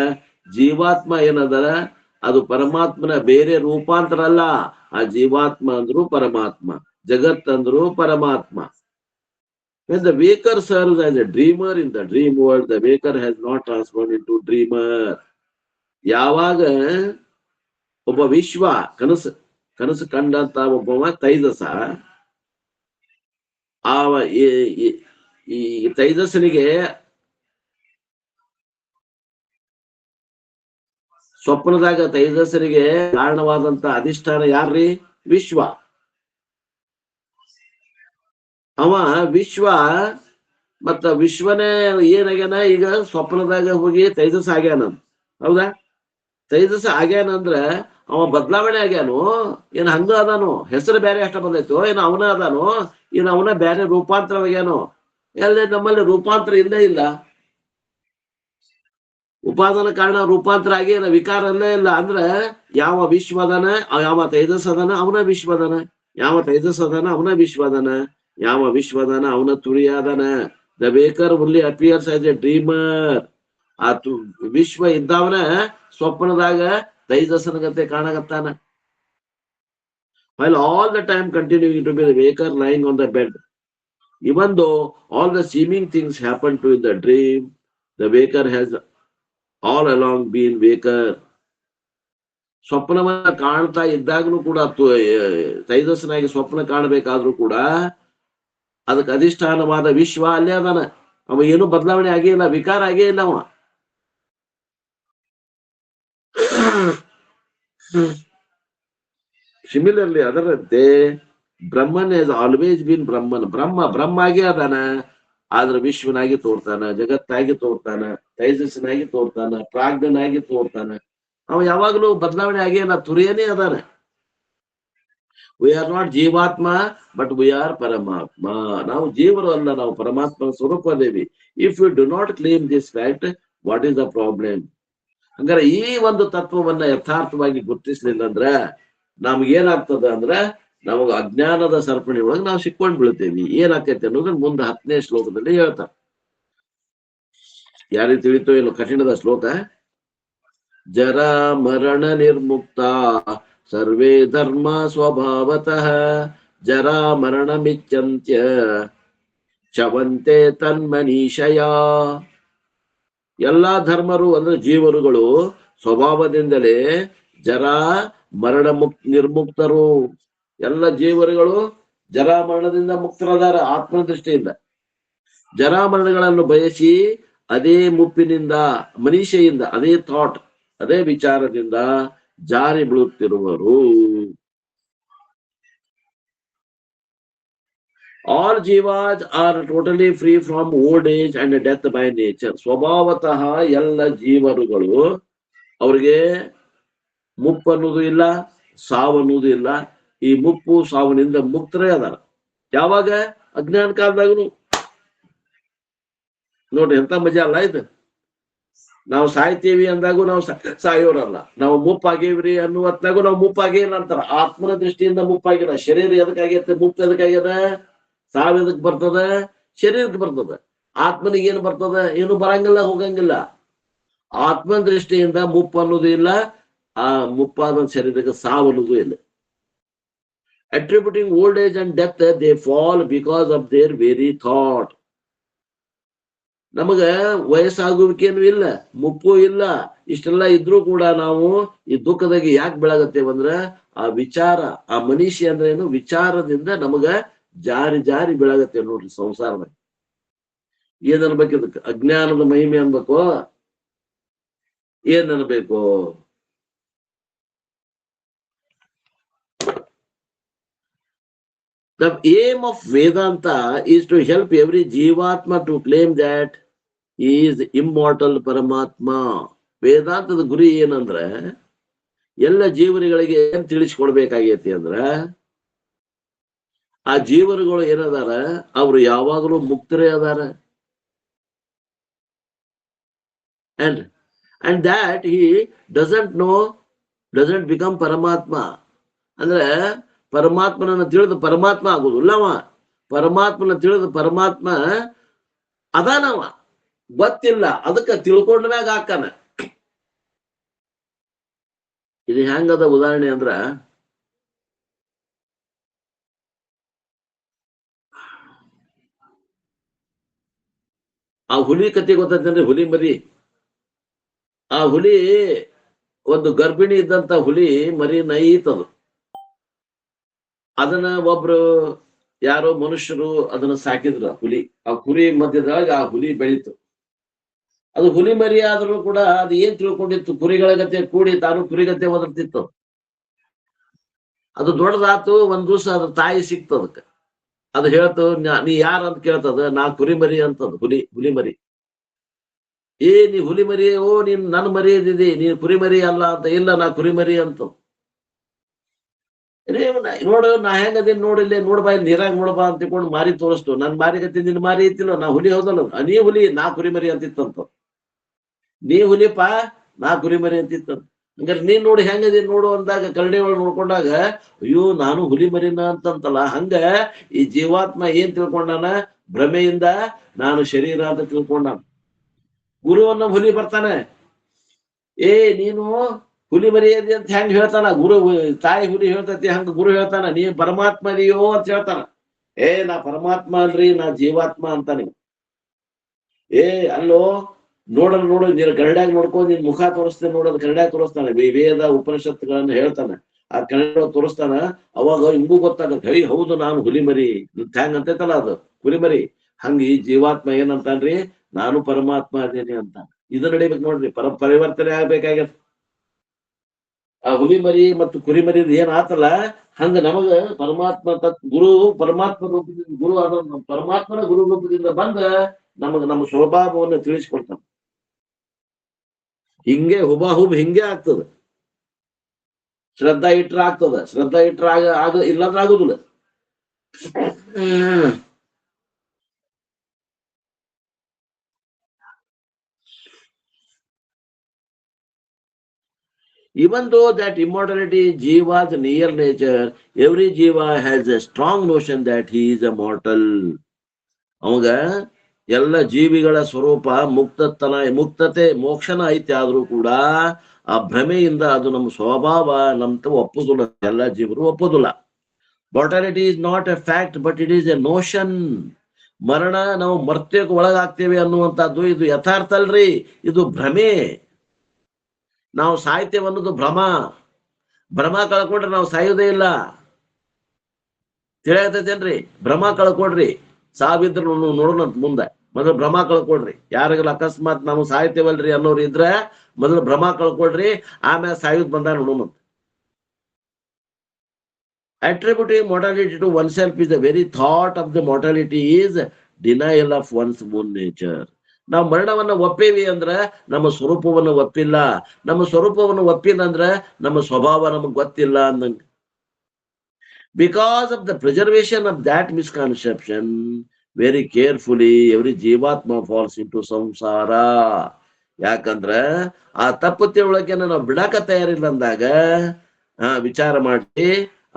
ಜೀವಾತ್ಮ ಏನದರ ಅದು ಪರಮಾತ್ಮನ ಬೇರೆ ರೂಪಾಂತರ ಅಲ್ಲ. ಆ ಜೀವಾತ್ಮ ಅಂದ್ರು ಪರಮಾತ್ಮ, ಜಗತ್ ಅಂದ್ರು ಪರಮಾತ್ಮ. When the waker serves as a dreamer in the dream world, the waker has not transformed into dreamer. ಯಾವಾಗ ಒಬ್ಬ ವಿಶ್ವ ಕನಸು ಕಂಡಂತ ಒಬ್ಬವ ತೈಜಸ, ಈ ತೈಜಸ್ಸನಿಗೆ ಸ್ವಪ್ನದಾಗ ತೈಜಸ್ಸನಿಗೆ ಕಾರಣವಾದಂತ ಅಧಿಷ್ಠಾನ ಯಾರ್ರಿ? ವಿಶ್ವ. ಅವ ವಿಶ್ವ ಮತ್ತ ವಿಶ್ವನೇ ಏನಾಗ್ಯಾನ ಈಗ ಸ್ವಪ್ನದಾಗ ಹೋಗಿ ತೈಜಸ್ ಆಗ್ಯಾನ. ಹೌದಾ? ತೈಜಸ್ ಆಗ್ಯಾನಂದ್ರ ಅವ ಬದಲಾವಣೆ ಆಗ್ಯಾನು, ಏನ್ ಹಂಗ ಅದಾನು? ಹೆಸರು ಬೇರೆ ಅಷ್ಟ ಬಂದೈತೋ, ಏನ್ ಅವನ ಅದಾನು, ಏನ್ ಅವನ ಬೇರೆ ರೂಪಾಂತರವಾಗ್ಯಾನು? ಎಲ್ಲ ನಮ್ಮಲ್ಲಿ ರೂಪಾಂತರ ಇಲ್ಲೇ ಇಲ್ಲ. ಉಪಾದಾನ ಕಾರಣ ರೂಪಾಂತರ ಆಗಿ ವಿಕಾರ ಅಲ್ಲೇ ಇಲ್ಲ. ಅಂದ್ರ ಯಾವ ವಿಶ್ವ ಅದಾನ, ಯಾವ ತೈಜಸ್ ಅದಾನ ಅವನ ವಿಶ್ವ ಅದಾನ, ಯಾವ ತೈಜಸ್ ಅದಾನ ಅವನ ವಿಶ್ವ ಅದಾನ, ಯಾವ ವಿಶ್ವ ಅದಾನ ಅವನ ತುಳಿಯ ಅದಾನ. The waker only appears as a dreamer. ಆ ವಿಶ್ವ ಇದ್ದವನ ಸ್ವಪ್ನದಾಗ ತೈಜಸ್ಸನ ಗತೆ ಕಾಣಕತ್ತಾನ. While all the time continuing to be the waker lying on the bed, even though all the seeming things happen to in the dream, the waker has all along been waker. ಸ್ವಪ್ನವನ್ನ ಕಾಣ್ತಾ ಇದ್ದಾಗ್ಲೂ ಕೂಡ ತೈಜಸ್ಸನಾಗಿ ಸ್ವಪ್ನ ಕಾಣಬೇಕಾದ್ರೂ ಕೂಡ ಅದಕ್ಕೆ ಅಧಿಷ್ಠಾನವಾದ ವಿಶ್ವ ಅಲ್ಲೇ ಅದಾನ. ಅವ ಏನು ಬದಲಾವಣೆ ಆಗೇ ಇಲ್ಲ, ವಿಕಾರ ಆಗೇ ಇಲ್ಲ ಅವ. Similarly, ಅದರಂತೆ ಬ್ರಹ್ಮನ್ ಹ್ಯಾಸ್ ಆಲ್ವೇಸ್ ಬೀನ್ ಬ್ರಹ್ಮನ್. ಬ್ರಹ್ಮ ಆಗೇ ಅದಾನ, ಆದ್ರೆ ವಿಶ್ವನಾಗಿ ತೋರ್ತಾನ, ಜಗತ್ತಾಗಿ ತೋರ್ತಾನ, ತೈಜಸ್ಸನಾಗಿ ತೋರ್ತಾನ, ಪ್ರಾಜ್ಞನಾಗಿ ತೋರ್ತಾನ. ಅವ ಯಾವಾಗಲೂ ಬದಲಾವಣೆ ಆಗೇ ಇಲ್ಲ, ತುರಿಯನೇ ಅದಾನ. We are not ಜೀವಾತ್ಮ, but we are ಪರಮಾತ್ಮ. ನಾವು ಜೀವರು ಅಲ್ಲ, ನಾವು ಪರಮಾತ್ಮನ ಸ್ವರೂಪದೇವಿ. If you do not claim this fact, what is the problem? ಹಂಗಾರೆ ಈ ಒಂದು ತತ್ವವನ್ನ ಯಥಾರ್ಥವಾಗಿ ಗುರುತಿಸ್ಲಿಲ್ಲ ಅಂದ್ರ ನಮ್ಗೇನಾಗ್ತದ ಅಂದ್ರ ನಮಗ ಅಜ್ಞಾನದ ಸರಪಣಿ ಒಳಗೆ ನಾವು ಸಿಕ್ಕೊಂಡ್ ಬೀಳ್ತೇವಿ. ಏನಾಗ್ತೈತೆ ಅನ್ನೋದನ್ನ ಮುಂದೆ 10ನೇ ಶ್ಲೋಕದಲ್ಲಿ ಹೇಳ್ತಾರೆ. ಯಾರಿಗೆ ತಿಳಿತೋ ಏನು ಕಠಿಣದ ಶ್ಲೋಕ. ಜರಾ ಮರಣ ನಿರ್ಮುಕ್ತ ಸರ್ವೇ ಧರ್ಮ ಸ್ವಭಾವತಃ ಜರಾ ಮರಣ ಮಿಚ್ಚಂತ್ಯ ಚವಂತೆ ತನ್ಮನೀಷಯ. ಎಲ್ಲಾ ಧರ್ಮರು ಅಂದ್ರೆ ಜೀವರುಗಳು ಸ್ವಭಾವದಿಂದಲೇ ಜರಾ ಮರಣ ನಿರ್ಮುಕ್ತರು. ಎಲ್ಲ ಜೀವರುಗಳು ಜರಾ ಮರಣದಿಂದ ಮುಕ್ತರಾದಾರ ಆತ್ಮ ದೃಷ್ಟಿಯಿಂದ. ಜರಾ ಮರಣಗಳನ್ನು ಬಯಸಿ ಅದೇ ಮುಪ್ಪಿನಿಂದ, ಮನೀಷೆಯಿಂದ, ಅದೇ ಥಾಟ್, ಅದೇ ವಿಚಾರದಿಂದ ಜಾರಿ ಬೀಳುತ್ತಿರುವರು. All jivas are totally free from old age and death by nature. ಸ್ವಭಾವತಃ ಎಲ್ಲ ಜೀವರುಗಳು ಅವ್ರಿಗೆ ಮುಪ್ಪು ಅನ್ನೋದು ಇಲ್ಲ, ಸಾವು ಅನ್ನೋದು ಇಲ್ಲ. ಈ ಮುಪ್ಪು ಸಾವನಿಂದ ಮುಕ್ತರೇ ಅದಾರ. ಯಾವಾಗ? ಅಜ್ಞಾನ ಕಾಲದಾಗನು. ನೋಡ್ರಿ ಎಂತ ಮಜಾ ಅಲ್ಲ ಇದು. ನಾವು ಸಾಯ್ತೀವಿ ಅಂದಾಗೂ ನಾವು ಸಾಯೋರಲ್ಲ, ನಾವು ಮುಪ್ಪಾಗೇವ್ರಿ ಅನ್ನುವತ್ನಾಗೂ ನಾವು ಮುಪ್ಪಾಗೇನ ಅಂತಾರ. ಆತ್ಮನ ದೃಷ್ಟಿಯಿಂದ ಮುಪ್ಪಾಗಿಲ್ಲ. ಶರೀರ ಎದಕ್ಕಾಗೈತೆ? ಮುಪ್ಪು ಎದಕ್ಕಾಗ್ಯದ? ಸಾವು ಎದಕ್ ಬರ್ತದ? ಶರೀರಕ್ಕೆ ಬರ್ತದ. ಆತ್ಮನಿಗೆ ಏನು ಬರ್ತದ? ಏನು ಬರಂಗಿಲ್ಲ, ಹೋಗಂಗಿಲ್ಲ. ಆತ್ಮನ ದೃಷ್ಟಿಯಿಂದ ಮುಪ್ಪು ಅನ್ನೋದು ಇಲ್ಲ, ಆ ಮುಪ್ಪಾದ ಶರೀರಕ್ಕೆ ಸಾವು ಅನ್ನೋದು ಇಲ್ಲ. Attributing old age and death, they fall because of their very thought. ನಮಗ ವಯಸ್ಸಾಗುವಿಕೇನು ಇಲ್ಲ, ಮುಪ್ಪು ಇಲ್ಲ, ಇಷ್ಟೆಲ್ಲ ಇದ್ರೂ ಕೂಡ ನಾವು ಈ ದುಃಖದಾಗ ಯಾಕೆ ಬೆಳಗತ್ತೇವಂದ್ರ ಆ ವಿಚಾರ, ಆ ಮನುಷ್ಯ ಅಂದ್ರೆ ಏನು? ವಿಚಾರದಿಂದ ನಮಗ ಜಾರಿ ಜಾರಿ ಬೆಳಗತ್ತೇವೆ ನೋಡ್ರಿ ಸಂಸಾರದಾಗ. ಏನ್ ಅನ್ಬೇಕು ಇದಕ್ಕೆ? ಅಜ್ಞಾನದ ಮಹಿಮೆ ಅನ್ಬೇಕು? ಏನ್ ಅನ್ಬೇಕು? The aim of Vedanta is to help every Jivatma to claim that he is immortal Paramatma. ವೇದಾಂತದ ಗುರಿ ಏನಂದ್ರ ಎಲ್ಲ ಜೀವರಿಗಳಿಗೆ ಏನ್ ತಿಳಿಸ್ಕೊಡ್ಬೇಕಾಗೈತಿ ಅಂದ್ರ ಆ ಜೀವರುಗಳು ಏನದಾರ, ಅವ್ರು ಯಾವಾಗಲೂ ಮುಕ್ತರೇ ಅದಾರ. and that he doesn't become ಪರಮಾತ್ಮ. ಅಂದ್ರೆ ಪರಮಾತ್ಮನನ್ನ ತಿಳಿದು ಪರಮಾತ್ಮ ಆಗುದಿಲ್ಲವ. ಪರಮಾತ್ಮನ ತಿಳಿದು ಪರಮಾತ್ಮ ಅದಾನವ, ಗೊತ್ತಿಲ್ಲ, ಅದಕ್ಕೆ ತಿಳ್ಕೊಂಡ ಮ್ಯಾಗ ಹಾಕಾನ. ಇದು ಹೆಂಗದ ಉದಾಹರಣೆ ಅಂದ್ರ, ಆ ಹುಲಿ ಕತೆ ಗೊತ್ತೈತೇನ್ರಿ? ಹುಲಿ ಮರಿ. ಆ ಹುಲಿ ಒಂದು ಗರ್ಭಿಣಿ ಇದ್ದಂತ ಹುಲಿ ಮರಿ ನೈತದು. ಅದನ್ನ ಒಬ್ರು ಯಾರೋ ಮನುಷ್ಯರು ಅದನ್ನ ಸಾಕಿದ್ರು. ಹುಲಿ ಆ ಕುರಿ ಮಧ್ಯದಾಗ ಆ ಹುಲಿ ಬೆಳೀತು. ಅದು ಹುಲಿ ಮರಿ ಆದ್ರೂ ಕೂಡ ಅದು ಏನ್ ತಿಳ್ಕೊಂಡಿತ್ತು? ಕುರಿಗಳ ಗತೆ ಕೂಡಿ ತಾನು ಕುರಿಗತೆ ಒದರ್ತಿತ್ತು. ಅದು ದೊಡ್ಡದಾತು. ಒಂದ್ ದಿವಸ ಅದ್ರ ತಾಯಿ ಸಿಕ್ತು. ಅದಕ್ಕೆ ಅದು ಹೇಳ್ತು, ನೀ ಯಾರ ಅಂತ ಕೇಳ್ತದ. ನಾ ಕುರಿ ಮರಿ ಅಂತದ. ಹುಲಿ ಮರಿ. ನೀ ಹುಲಿ ಮರಿ? ಓ, ನೀನ್ ನನ್ ಮರಿ ಇದ್ದಿದಿ, ನೀನ್ ಕುರಿ ಮರಿ ಅಲ್ಲ ಅಂತ. ಇಲ್ಲ, ನಾ ಕುರಿ ಮರಿ ಅಂತ. ನೋಡು ನಾ ಹೆಂಗದೇನ್ ನೋಡಿಲ್ಲ, ನೋಡ್ಬಾ, ಇಲ್ಲಿ ನೀರಾಗ ನೋಡ್ಬಾ ಅಂತ ತಿಳ್ಕೊಂಡು ಮಾರಿ ತೋರಿಸ್ತು. ನನ್ ಮಾರಿ ಗತಿ ನಿನ್ ಮಾರಿ ಐತಿಲ್ಲ, ನಾ ಹುಲಿ ಹೌದಲ್ಲ. ನೀ ಹುಲಿ, ನಾ ಕುರಿ ಮರಿ ಅಂತಿತ್ತಂತ. ನೀ ಹುಲಿಪ, ನಾ ಕುರಿ ಮರಿ ಅಂತಿತ್ತಂತ. ಹಂಗಾರೆ ನೀನ್ ನೋಡಿ ಹೆಂಗದೇನ್ ನೋಡು ಅಂದಾಗ ಕರಡಿ ಒಳಗೆ ನೋಡ್ಕೊಂಡಾಗ ಅಯ್ಯೋ ನಾನು ಹುಲಿ ಮರಿನ ಅಂತಂತಲ್ಲ. ಹಂಗ ಈ ಜೀವಾತ್ಮ ಏನ್ ತಿಳ್ಕೊಂಡಾನ? ಭ್ರಮೆಯಿಂದ ನಾನು ಶರೀರ ಅಂತ ತಿಳ್ಕೊಂಡಾನ. ಗುರುವನ್ನ ಹುಲಿ ಬರ್ತಾನೆ, ನೀನು ಹುಲಿ ಮರಿಯದಿ ಅಂತ ಹೆಂಗ್ ಹೇಳ್ತಾನ ಗುರು? ತಾಯಿ ಹುಲಿ ಹೇಳ್ತತಿ, ಹಂಗ ಗುರು ಹೇಳ್ತಾನ ನೀ ಪರಮಾತ್ಮ ಇದೆಯೋ ಅಂತ ಹೇಳ್ತಾನ. ನಾ ಪರಮಾತ್ಮ ಅಲ್ರಿ, ನಾ ಜೀವಾತ್ಮ ಅಂತಾನೆ. ಅಲ್ಲೋ ನೋಡು, ನೀನ್ ಕನ್ನಡ್ಯಾಗ ನೋಡ್ಕೊಂಡು ನಿನ್ ಮುಖ ತೋರಿಸ್ತೇನೆ ನೋಡೋದು. ಕನ್ನಡ್ಯಾಗ ತೋರಿಸ್ತಾನೆ, ವೇದ ಉಪನಿಷತ್ತುಗಳನ್ನ ಹೇಳ್ತಾನ. ಆ ಕನ್ನಡ ತೋರಿಸ್ತಾನ. ಅವಾಗ ಹಿಂಗೂ ಗೊತ್ತಾಗತ್ತೆ, ಹೌದು ನಾನು ಹುಲಿ ಮರಿ. ಹ್ಯಾಂಗ್ ಅಂತೈತಲ್ಲ ಅದು ಹುಲಿ ಮರಿ. ಹಂಗ ಈ ಜೀವಾತ್ಮ ಏನಂತಾನ್ರಿ? ನಾನು ಪರಮಾತ್ಮ ಅದೇನೆ ಅಂತ. ಇದು ನಡಿಬೇಕು ನೋಡ್ರಿ. ಪರಿವರ್ತನೆ ಆಗ್ಬೇಕಾಗತ್ತೆ. ಆ ಹುಲಿ ಮರಿ ಮತ್ತು ಕುರಿ ಮರಿ ಏನ್ ಆತಲ್ಲ, ಹಂಗ ನಮಗ ಪರಮಾತ್ಮ ಗುರು, ಪರಮಾತ್ಮ ರೂಪದಿಂದ ಗುರು ಆದ ಪರಮಾತ್ಮನ ಗುರು ರೂಪದಿಂದ ಬಂದ ನಮ್ಮ ಸ್ವಭಾವವನ್ನು ತಿಳಿಸ್ಕೊಡ್ತಾನ. ಹಿಂಗೆ ಹುಬಾಹುಬ್ ಹಿಂಗೆ ಆಗ್ತದ. ಶ್ರದ್ಧಾ ಇಟ್ರ ಆಗ್ತದ, ಶ್ರದ್ಧಾ ಇಟ್ರ ಇಲ್ಲಾಂದ್ರೆ ಆಗುದಿಲ್ಲ. Even though that immortality, Jiva's near nature, every Jiva has a strong notion that he is immortal. ಅವಾಗ ಎಲ್ಲ ಜೀವಿಗಳ ಸ್ವರೂಪ ಮುಕ್ತತೆ ಮೋಕ್ಷನ ಐತಿ. ಆದ್ರೂ ಕೂಡ ಆ ಭ್ರಮೆಯಿಂದ ಅದು ನಮ್ಮ ಸ್ವಭಾವ ನಮ್ತ ಒಪ್ಪುದಿಲ್ಲ. ಎಲ್ಲ ಜೀವರು ಒಪ್ಪುದಿಲ್ಲ. Mortality is not a fact, but it is a notion. ಮರಣ, ನಾವು ಮರ್ತ್ಯಕ್ಕೆ ಒಳಗಾಗ್ತೇವೆ ಅನ್ನುವಂಥದ್ದು ಇದು ಯಥಾರ್ಥ ಅಲ್ರಿ, ಇದು ಭ್ರಮೆ. ನಾವು ಸಾಯ್ತೇವೆ ಅನ್ನೋದು ಭ್ರಮ ಕಳ್ಕೊಂಡ್ರೆ ನಾವು ಸಾಯೋದೇ ಇಲ್ಲ. ತಿಳಿಯತೈತೇನ್ರಿ? ಭ್ರಮ ಕಳ್ಕೊಡ್ರಿ, ಸಾವಿದ್ರು ನೋಡೋಣಂತ ಮುಂದೆ. ಮೊದಲು ಭ್ರಮ ಕಳ್ಕೊಡ್ರಿ. ಯಾರಿಗಲ್ಲ ಅಕಸ್ಮಾತ್ ನಾವು ಸಾಯ್ತೇವಲ್ರಿ ಅನ್ನೋರು ಇದ್ರೆ ಮೊದಲು ಭ್ರಮ ಕಳ್ಕೊಡ್ರಿ, ಆಮೇಲೆ ಸಾಯುದ್ ಬಂದ ನೋಡೋಣಂತ. Attributing mortality to oneself is the very thought of the mortality is denial of one's own nature. ನಾವು ಮರಣವನ್ನ ಒಪ್ಪೇವಿ ಅಂದ್ರ ನಮ್ಮ ಸ್ವರೂಪವನ್ನು ಒಪ್ಪಿಲ್ಲ. ನಮ್ಮ ಸ್ವರೂಪವನ್ನು ಒಪ್ಪಿಲ್ಲ ಅಂದ್ರ ನಮ್ಮ ಸ್ವಭಾವ ನಮಗ್ ಗೊತ್ತಿಲ್ಲ ಅಂದಂಗ. Because of the preservation of that misconception, very carefully every ಜೀವಾತ್ಮ falls into ಸಂಸಾರ. ಯಾಕಂದ್ರ ಆ ತಪ್ಪು ತಿಳುವಳಿಕೆನ ನಾವು ಬಿಡಾಕ ತಯಾರಿಲ್ಲ ಅಂದಾಗ ವಿಚಾರ ಮಾಡಿ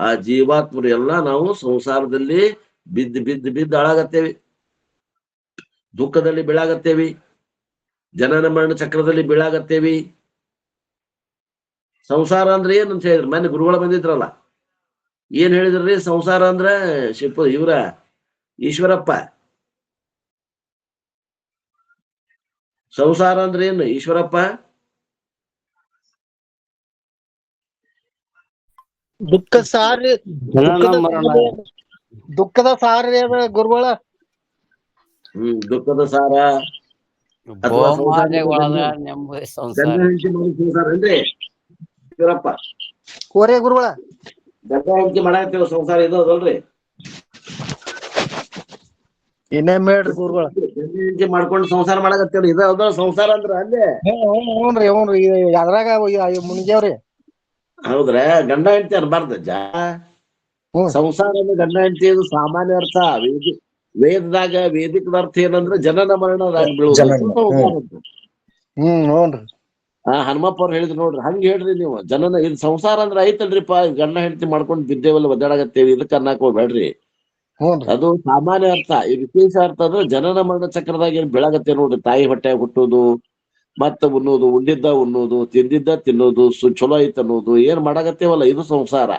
ಆ ಜೀವಾತ್ಮರು ಎಲ್ಲ ನಾವು ಸಂಸಾರದಲ್ಲಿ ಬಿದ್ದು ಹಾಳಾಗತ್ತೇವಿ, ದುಃಖದಲ್ಲಿ ಬೀಳಾಗತ್ತೇವಿ, ಜನನ ಮರಣ ಚಕ್ರದಲ್ಲಿ ಬೀಳಾಗತ್ತೇವಿ. ಸಂಸಾರ ಅಂದ್ರೆ ಏನಂತ ಹೇಳಿದ್ರು? ಮೊನ್ನೆ ಗುರುಗಳು ಬಂದಿದ್ರಲ್ಲ, ಏನ್ ಹೇಳಿದ್ರಿ? ಸಂಸಾರ ಅಂದ್ರ ಈಶ್ವರಪ್ಪ, ಸಂಸಾರ ಅಂದ್ರೆ ಏನು ಈಶ್ವರಪ್ಪ? ದುಃಖದ ಸಾರಿ ಅದ ಗುರುಗಳ. ದುಃಖದ ಸಾರ ಅಥವಾ ಸಂಸಾರ ಅಂದ್ರೆ ಈಶ್ವರಪ್ಪ. ಕೋರೆ ಗುರುಗಳ ಗಂಡ ಹೆಂಡತಿ ಮಾಡಾಕ್ತೇವ ಸಂಸಾರ ಇದು ಅದಲ್ರಿ? ಇನ್ನೇ ಮೇಡ್ರಿ ಗುರುಗಳ. ಗಂಡ ಹೆಂಡತಿ ಮಾಡ್ಕೊಂಡು ಸಂಸಾರ ಮಾಡಾಕತ್ತೇವ್ರಿ, ಇದು ಅದ ಸಂಸಾರ ಅಂದ್ರ ಅಲ್ಲೇ. ಹ್ಞೂನ್ರಿ ಅದ್ರಾಗ ಮುನ್ಗ್ಯಾವ್ರಿ. ಹೌದ್ರ? ಗಂಡ ಹೆಂಡತಿ ಅನ್ಬಾರ್ದ. ಸಂಸಾರ ಅಂದ್ರೆ ಗಂಡ ಹೆಂಡತಿ ಇದು ಸಾಮಾನ್ಯ ಅರ್ಥ. ವೇದದಾಗ ವೇದಿಕದ ಅರ್ಥ ಏನಂದ್ರೆ ಜನನ ಮರಣ ಬೀಳುವುದು. ಹ್ಞೂನ್ರಿ. ಹನುಮಪ್ಪ ಅವ್ರು ಹೇಳಿದ್ರು ನೋಡ್ರಿ, ಹಂಗ ಹೇಳ್ರಿ ನೀವು. ಜನನ ಇದು ಸಂಸಾರ ಅಂದ್ರೆ ಐತಲ್ರಿಪ್ಪ, ಗಂಡ ಹೆಂಡತಿ ಮಾಡ್ಕೊಂಡು ಬಿದ್ದೇವಲ್ಲ ಒದ್ದಾಡಕತ್ತೇವಿ, ಇದಕ್ಕೆ ಅನ್ನಕ್ ಹೋಗ್ಬೇಡ್ರಿ. ಹ್ಞೂನ್ರಿ. ಅದು ಸಾಮಾನ್ಯ ಅರ್ಥ. ಈ ವಿಶೇಷ ಅರ್ಥ ಅಂದ್ರೆ ಜನನ ಮರಣ ಚಕ್ರದಾಗ ಏನ್ ಬೆಳಗತ್ತೆ ನೋಡ್ರಿ, ತಾಯಿ ಹೊಟ್ಟೆ ಹುಟ್ಟುದು, ಮತ್ತ ಉಣ್ಣೋದು, ಉಂಡಿದ್ದ ಉಣ್ಣೋದು, ತಿಂದಿದ್ದ ತಿನ್ನೋದು, ಚಲೋ ಐತ್ ಅನ್ನೋದು, ಏನ್ ಮಾಡಾಕತ್ತೇವಲ್ಲ ಇದು ಸಂಸಾರ.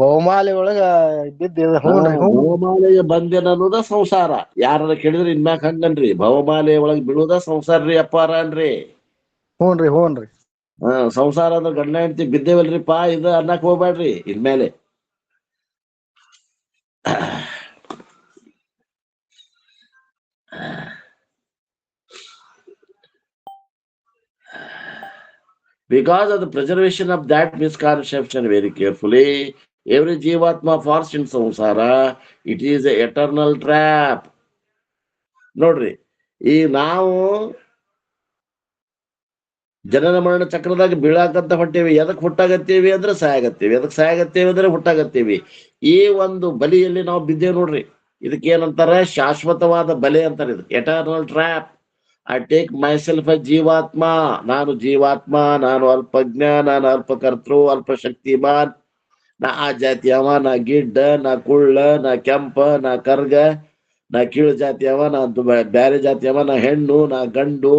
ಬಹುಮಾಲಿ ಒಳಗ ಇದ್ದಿದ್ದು ಹ್ಞೂನ್ರಿ. ಭವಮಾಲೆಯ ಬಂಧನ ಅನ್ನೋದ ಸಂಸಾರ. ಯಾರ ಕೇಳಿದ್ರೆ ಇನ್ಮ್ಯಾಕ ಹಂಗನ್ರಿ, ಭವಮಾಲೆ ಒಳಗ್ ಬೀಳುದ ಸಂಸಾರ ರೀ ಅಪ್ಪಾರ ಅನ್ರಿ. ಹ್ಞೂನ್ರಿ. ಸಂಸಾರ ಅಂದ್ರೆ ಗಂಡ ಹೆಂಡತಿ ಬಿದ್ದೇವಲ್ರಿಪಾ ಇದು ಅನ್ನಕ್ ಹೋಗ್ಬೇಡ್ರಿ ಇನ್ಮೇಲೆ. Because of the preservation of that misconception very carefully, every Jivatma forced in samsara, it is a eternal trap. ನೋಡ್ರಿ, ಈ ನಾವು ಜನನ ಮರಣ ಚಕ್ರದಾಗ ಬೀಳಾಕಂತ ಹೊಂಟೇವಿ. ಎದಕ್ ಹುಟ್ಟಾಗತ್ತೇವಿ ಅಂದ್ರೆ ಸಾಯಾಗತ್ತೇವಿ, ಎದಕ್ ಸಾಯಾಗತ್ತೇವಿ ಅಂದ್ರೆ ಹುಟ್ಟಾಗತ್ತೇವಿ. ಈ ಒಂದು ಬಲಿಯಲ್ಲಿ ನಾವು ಬಿದ್ದೇವೆ ನೋಡ್ರಿ. ಇದಕ್ಕೆ ಏನಂತಾರ? ಶಾಶ್ವತವಾದ ಬಲೆ ಅಂತಾರೆ. ಇದಕ್ಕೆ eternal trap. I take myself A ಜೀವಾತ್ಮ. ನಾನು ಜೀವಾತ್ಮ, ನಾನು ಅಲ್ಪಜ್ಞ, ನಾನು ಅಲ್ಪಕರ್ತೃ, ಅಲ್ಪ ಶಕ್ತಿಮಾನ್, ನಾ ಆ ಜಾತಿಯವ, ನಾ ಗಿಡ್ಡ, ನಾ ಕುಳ್ಳ, ನಾ ಕೆಂಪ, ನಾ ಕರ್ಗ, ನಾ ಕೀಳು ಜಾತಿಯವ, ನಾ ಬ್ಯಾರೆ ಜಾತಿಯವ, ನಾ ಹೆಣ್ಣು, ನಾ ಗಂಡು.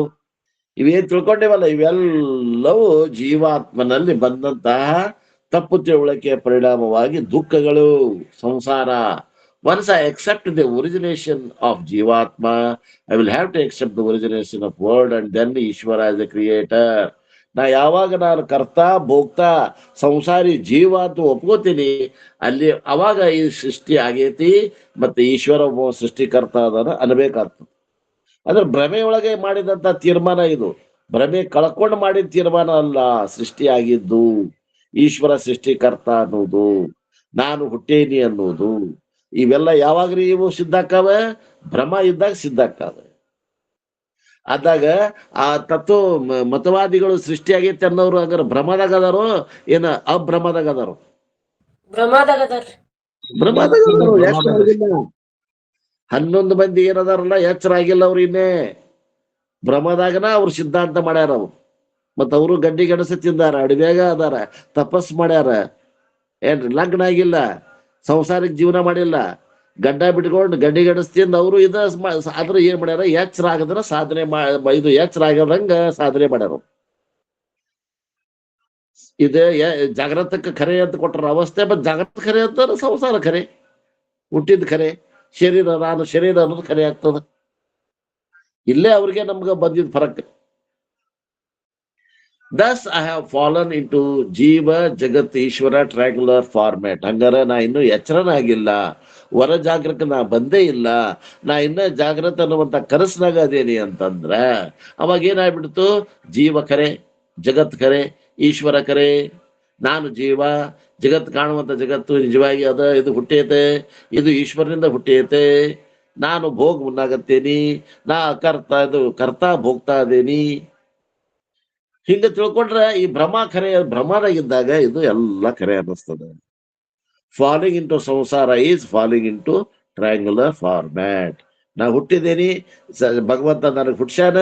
ಇವೇನ್ ತಿಳ್ಕೊಂಡೇವಲ್ಲ, ಇವೆಲ್ಲವೂ ಜೀವಾತ್ಮನಲ್ಲಿ ಬಂದಂತಹ ತಪ್ಪು ತಿಳುವಳಿಕೆಯ ಪರಿಣಾಮವಾಗಿ ದುಃಖಗಳು, ಸಂಸಾರ. Once I accept the origination of Jivatma, I will have to accept the origination of world and then Ishvara as the creator. ನಾ ಯಾವಾಗ ನಾನು ಕರ್ತಾ ಭೋಗ್ತಾ ಸಂಸಾರಿ ಜೀವ ಅಂತ ಒಪ್ಕೋತೀನಿ, ಅಲ್ಲಿ ಅವಾಗ ಈ ಸೃಷ್ಟಿ ಆಗೇತಿ, ಮತ್ತೆ ಈಶ್ವರ ಸೃಷ್ಟಿಕರ್ತ ಅದನ್ನ ಅನ್ಬೇಕಾಗ್ತದೆ. ಅಂದ್ರೆ ಭ್ರಮೆಯೊಳಗೆ ಮಾಡಿದಂತ ತೀರ್ಮಾನ ಇದು. ಭ್ರಮೆ ಕಳ್ಕೊಂಡು ಮಾಡಿದ ತೀರ್ಮಾನ ಅಲ್ಲ. ಸೃಷ್ಟಿ ಆಗಿದ್ದು ಈಶ್ವರ ಸೃಷ್ಟಿಕರ್ತ ಅನ್ನೋದು, ನಾನು ಹುಟ್ಟೇನಿ ಅನ್ನೋದು, ಇವೆಲ್ಲ ಯಾವಾಗ್ರಿ ಇವು ಸಿದ್ಧಾಕಾವ? ಭ್ರಮ ಇದ್ದಾಗ ಸಿದ್ಧಾಕಾವ. ಆದಾಗ ಆ ತತ್ವ ಮತವಾದಿಗಳು ಸೃಷ್ಟಿ ಆಗೈತೆ ಅನ್ನೋರು ಹಂಗಾರ ಭ್ರಮದಾಗ ಅದಾರೋ ಏನ ಅಭ್ರಮದಾಗ ಅದಾರೋ? ಭ್ರಮದಾಗ ಅದಾರ್ರಿ. ಭ್ರಮದಾಗ ಅದಾರೋ. ಎಚ್ಚರ ಆಗಿಲ್ಲ. 11 ಮಂದಿ ಏನದಾರಲ್ಲ, ಎಚ್ಚರ ಆಗಿಲ್ಲ ಅವ್ರು ಇನ್ನೇ. ಭ್ರಮದಾಗನ ಅವ್ರು ಸಿದ್ಧಾಂತ ಮಾಡ್ಯಾರ. ಅವ್ರು ಮತ್ತ ಅವರು ಗಡ್ಡಿ ಗೆಣಸು ತಿಂದಾರ, ಅಡವ್ಯಾಗ ಅದಾರ, ತಪಸ್ ಮಾಡ್ಯಾರ. ಏನ್ರಿ ಲಗ್ನ ಆಗಿಲ್ಲ, ಸಂಸಾರಿಕ ಜೀವನ ಮಾಡಿಲ್ಲ, ಗಡ್ಡ ಬಿಟ್ಕೊಂಡು ಗಡ್ಡಿ ಗೆಣಸು ತಿಂದ ಅವರು ಆದ್ರೆ ಏನ್ ಮಾಡ್ಯಾರ? ಎಚ್ಚರ ಆಗದ್ರ ಸಾಧನೆ ಇದು ಎಚ್ಚರ ಆಗದಂಗ ಸಾಧನೆ ಮಾಡ್ಯಾರ. ಇದು ಜಾಗೃತಕ್ಕೆ ಖರೆ ಅಂತ ಕೊಟ್ರ ಅವಸ್ಥೆ, ಬಟ್ ಜಾಗೃತ ಖರೆ ಅಂತ ಸಂಸಾರ ಖರೆ, ಹುಟ್ಟಿದ ಖರೆ, ಶರೀರ ನಾನು ಶರೀರ ಅನ್ನೋದು ಖರೆ ಆಗ್ತದ. ಇಲ್ಲೇ ಅವ್ರಿಗೆ ನಮ್ಗ ಬಂದಿದ್ ಫರಕ್. Thus I have fallen into ಜೀವ ಜಗತ್ ಈಶ್ವರ ಟ್ರ್ಯಾಂಗ್ಯುಲರ್ ಫಾರ್ಮ್ಯಾಟ್. ಹಂಗಾರ ನಾ ಇನ್ನು ಎಚ್ಚರನ ಆಗಿಲ್ಲ, ಹೊರ ಜಾಗೃತ ನಾ ಬಂದೇ ಇಲ್ಲ, ನಾ ಇನ್ನ ಜಾಗೃತ ಅನ್ನುವಂತ ಕನಸ್ನಾಗ ಅದೇನಿ ಅಂತಂದ್ರ ಅವಾಗ ಏನಾಗ್ಬಿಡ್ತು? ಜೀವ ಖರೆ, ಜಗತ್ ಖರೆ, ಈಶ್ವರ ಖರೆ, ನಾನು ಜೀವ, ಜಗತ್ ಕಾಣುವಂತ ಜಗತ್ತು ನಿಜವಾಗಿ ಅದ, ಇದು ಹುಟ್ಟೈತೆ, ಇದು ಈಶ್ವರನಿಂದ ಹುಟ್ಟೈತೆ, ನಾನು ಭೋಗ ಮುನ್ನಾಗತ್ತೇನಿ, ನಾ ಕರ್ತಾ ಭೋಗ್ತಾ ಅದೇನಿ. ಹಿಂಗ ತಿಳ್ಕೊಂಡ್ರೆ ಈ ಭ್ರಮ ಖರೆ. ಭ್ರಮದಾಗಿದ್ದಾಗ ಇದು ಎಲ್ಲ ಖರೆ ಅನ್ನಿಸ್ತದೆ. ಫಾಲಿಂಗ್ ಇಂಟು ಸಂಸಾರ is falling into triangular format. ನಾ ಹುಟ್ಟಿದ್ದೇನಿ, ಭಗವಂತ ನನಗೆ ಹುಟ್ಸ್ಯಾನ,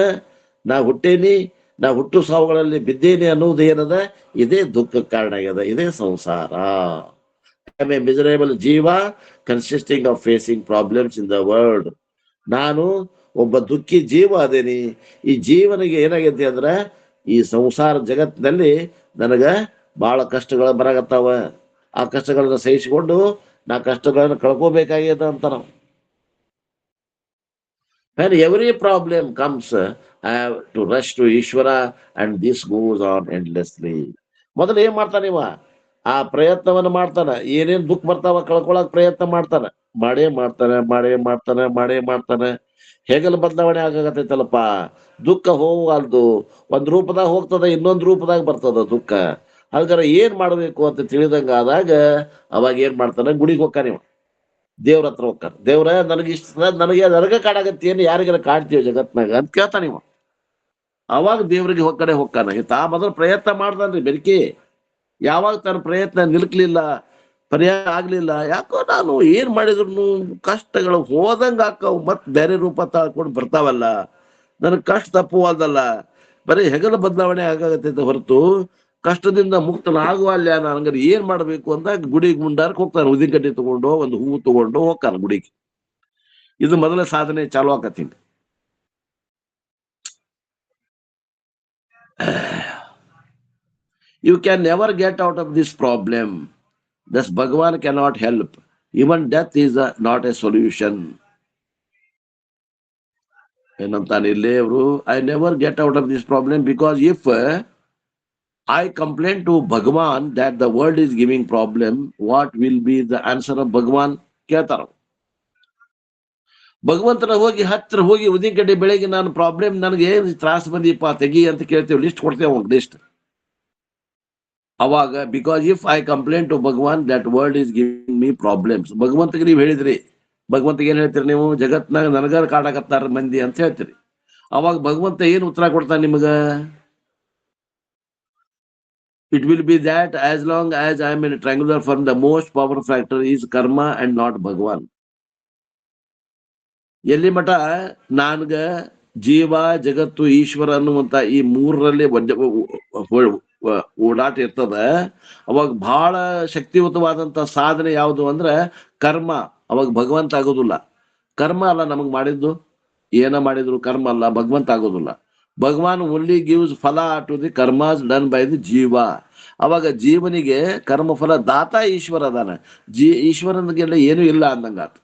ನಾ ಹುಟ್ಟೇನಿ, ನಾ ಹುಟ್ಟು ಸಾವುಗಳಲ್ಲಿ ಬಿದ್ದೇನೆ ಅನ್ನೋದು ಏನದ? ಇದೇ ದುಃಖಕ್ಕೆ ಕಾರಣ ಆಗ್ಯದ, ಇದೇ ಸಂಸಾರ. ಐ ಆಮ್ ಎ ಮಿಸರೇಬಲ್ ಜೀವ consisting of facing problems in the world. ನಾನು ಒಬ್ಬ ದುಃಖಿ ಜೀವ ಅದೇನಿ. ಈ ಜೀವನಿಗೆ ಏನಾಗೈತಿ ಅಂದ್ರ ಈ ಸಂಸಾರ ಜಗತ್ತಿನಲ್ಲಿ ನನಗ ಬಹಳ ಕಷ್ಟಗಳು ಬರಾಕತ್ತಾವ. ಆ ಕಷ್ಟಗಳನ್ನ ಸಹಿಸಿಕೊಂಡು ನಾ ಕಷ್ಟಗಳನ್ನ ಕಳ್ಕೋಬೇಕಾಗ್ಯದ ಅಂತ ನಾವು. When every problem comes, I have to rush to Ishvara and this goes on endlessly. ಮೊದಲು ಏನ್ ಮಾಡ್ತಾನ ಇವ? ಆ ಪ್ರಯತ್ನವನ್ನ ಮಾಡ್ತಾನ. ಏನೇನ್ ದುಃಖ ಬರ್ತಾವ ಕಳ್ಕೊಳಕ್ ಪ್ರಯತ್ನ ಮಾಡ್ತಾನ. ಮಾಡೇ ಮಾಡ್ತಾನೆ. ಹೇಗಲ್ಲ ಬದಲಾವಣೆ ಆಗಾಕತ್ತೈತಲ್ಲಪ್ಪ. ದುಃಖ ಹೋಗಲ್ದು, ಒಂದ್ ರೂಪದಾಗ ಹೋಗ್ತದ, ಇನ್ನೊಂದ್ ರೂಪದಾಗ ಬರ್ತದ ದುಃಖ. ಹಾಗಾದ್ರೆ ಏನ್ ಮಾಡ್ಬೇಕು ಅಂತ ತಿಳಿದಂಗ ಆದಾಗ ಅವಾಗ ಏನ್ ಮಾಡ್ತಾನ? ಗುಡಿಗೆ ಹೋಗ್ತಾನ ಇವ, ದೇವ್ರ ಹತ್ರ ಹೋಗ್ತಾನ. ದೇವ್ರ ನನಗೆ ಕಾಡಾಗತ್ತೇನು, ಯಾರಿಗಾರ ಕಾಡ್ತೀವಿ ಜಗತ್ನಾಗ ಅಂತ ಕೇಳ್ತಾನ ಇವ. ಅವಾಗ ದೇವ್ರಿಗೆ ಹೋಗ್ತಾನ. ತಾ ಮೊದಲು ಪ್ರಯತ್ನ ಮಾಡ್ತಾನ್ರಿ ಬೆರ್ಕಿ. ಯಾವಾಗ ತನ್ನ ಪ್ರಯತ್ನ ನಿಲ್ಕ್ಲಿಲ್ಲ, ಪರಿಹಾರ ಆಗ್ಲಿಲ್ಲ, ಯಾಕೋ ನಾನು ಏನ್ ಮಾಡಿದ್ರು ಕಷ್ಟಗಳು ಹೋದಂಗ ಹಾಕವು, ಮತ್ ಬೇರೆ ರೂಪ ತಾಳ್ಕೊಂಡು ಬರ್ತಾವಲ್ಲ, ನನಗ್ ಕಷ್ಟ ತಪ್ಪುವಲ್ದಲ್ಲ, ಬರೀ ಹೆಗಲ ಬದಲಾವಣೆ ಆಗತ್ತೆ ಹೊರತು ಕಷ್ಟದಿಂದ ಮುಕ್ತನಾಗುವಲ್ಲ. ನನಗೆ ಏನ್ ಮಾಡ್ಬೇಕು ಅಂತ ಗುಡಿ ಗುಂಡಾರಕ್ಕೆ ಹೋಗ್ತಾನೆ, ಉದಿನಕಡ್ಡಿ ತಗೊಂಡು ಒಂದು ಹೂವು ತಗೊಂಡು ಹೋಗ್ತಾನೆ ಗುಡಿಗೆ. ಇದು ಮೊದಲ ಸಾಧನೆ ಚಾಲು ಆಕತಿ. You can never get out of this problem. Thus Bhagavan cannot help. Even death is not a solution. ಏನಂತಾನೆ ಇಲ್ಲಿ ಅವರು, I never get out of this problem because if I complain to Bhagavan that the world is giving problem, what will be the answer of Bhagavan? ಕೇಳ್ತಾರ. ಭಗವಂತನ ಹೋಗಿ ಹತ್ರ ಹೋಗಿ ಉದಿನ ಕಡೆ ಬೆಳಗ್ಗೆ ನಾನು ಪ್ರಾಬ್ಲಮ್ ನನಗೆ ಏನ್ ತ್ರಾಸ ಬಂದಿಪ್ಪ ತೆಗಿ ಅಂತ ಕೇಳ್ತೇವೆ, ಲಿಸ್ಟ್ ಕೊಡ್ತೇವೆ ಲಿಸ್ಟ್. ಅವಾಗ because if I complaint to Bhagavan that world is giving me problems. ಭಗವಂತಗೆ ನೀವು ಹೇಳಿದ್ರಿ, ಭಗವಂತಗೆ ಏನ್ ಹೇಳ್ತೀರಿ ನೀವು? ಜಗತ್ನಾಗ ನನಗಾರ ಕಾಡಕತ್ತಾರ ಮಂದಿ ಅಂತ ಹೇಳ್ತೀರಿ. ಅವಾಗ ಭಗವಂತ ಏನ್ ಉತ್ತರ ಕೊಡ್ತಾನೆ ನಿಮಗ? It will be that as long as I am in a triangular form, the most powerful factor is karma and not Bhagavan. ಎಲ್ಲಿ ಮಠ ನಾನ್ಗ ಜೀವ ಜಗತ್ತು ಈಶ್ವರ ಅನ್ನುವಂತ ಈ ಮೂರರಲ್ಲಿ ಓಡಾಟ ಇರ್ತದ, ಅವಾಗ ಬಹಳ ಶಕ್ತಿಯುತವಾದಂತ ಸಾಧನೆ ಯಾವುದು ಅಂದ್ರೆ ಕರ್ಮ. ಅವಾಗ ಭಗವಂತ ಆಗೋದಿಲ್ಲ. ಕರ್ಮ ಅಲ್ಲ ನಮಗ್ ಮಾಡಿದ್ದು, ಏನ ಮಾಡಿದ್ರು ಕರ್ಮ ಅಲ್ಲ, ಭಗವಂತ ಆಗೋದಿಲ್ಲ. Bhagwan only gives phala to the karmas done by the jiva. ಅವಾಗ ಜೀವನಿಗೆ ಕರ್ಮ ಫಲ ದಾತ ಈಶ್ವರ ಅದಾನ. ಈಶ್ವರನಿಗೆಲ್ಲ ಏನು ಇಲ್ಲ ಅಂದಂಗಾತ.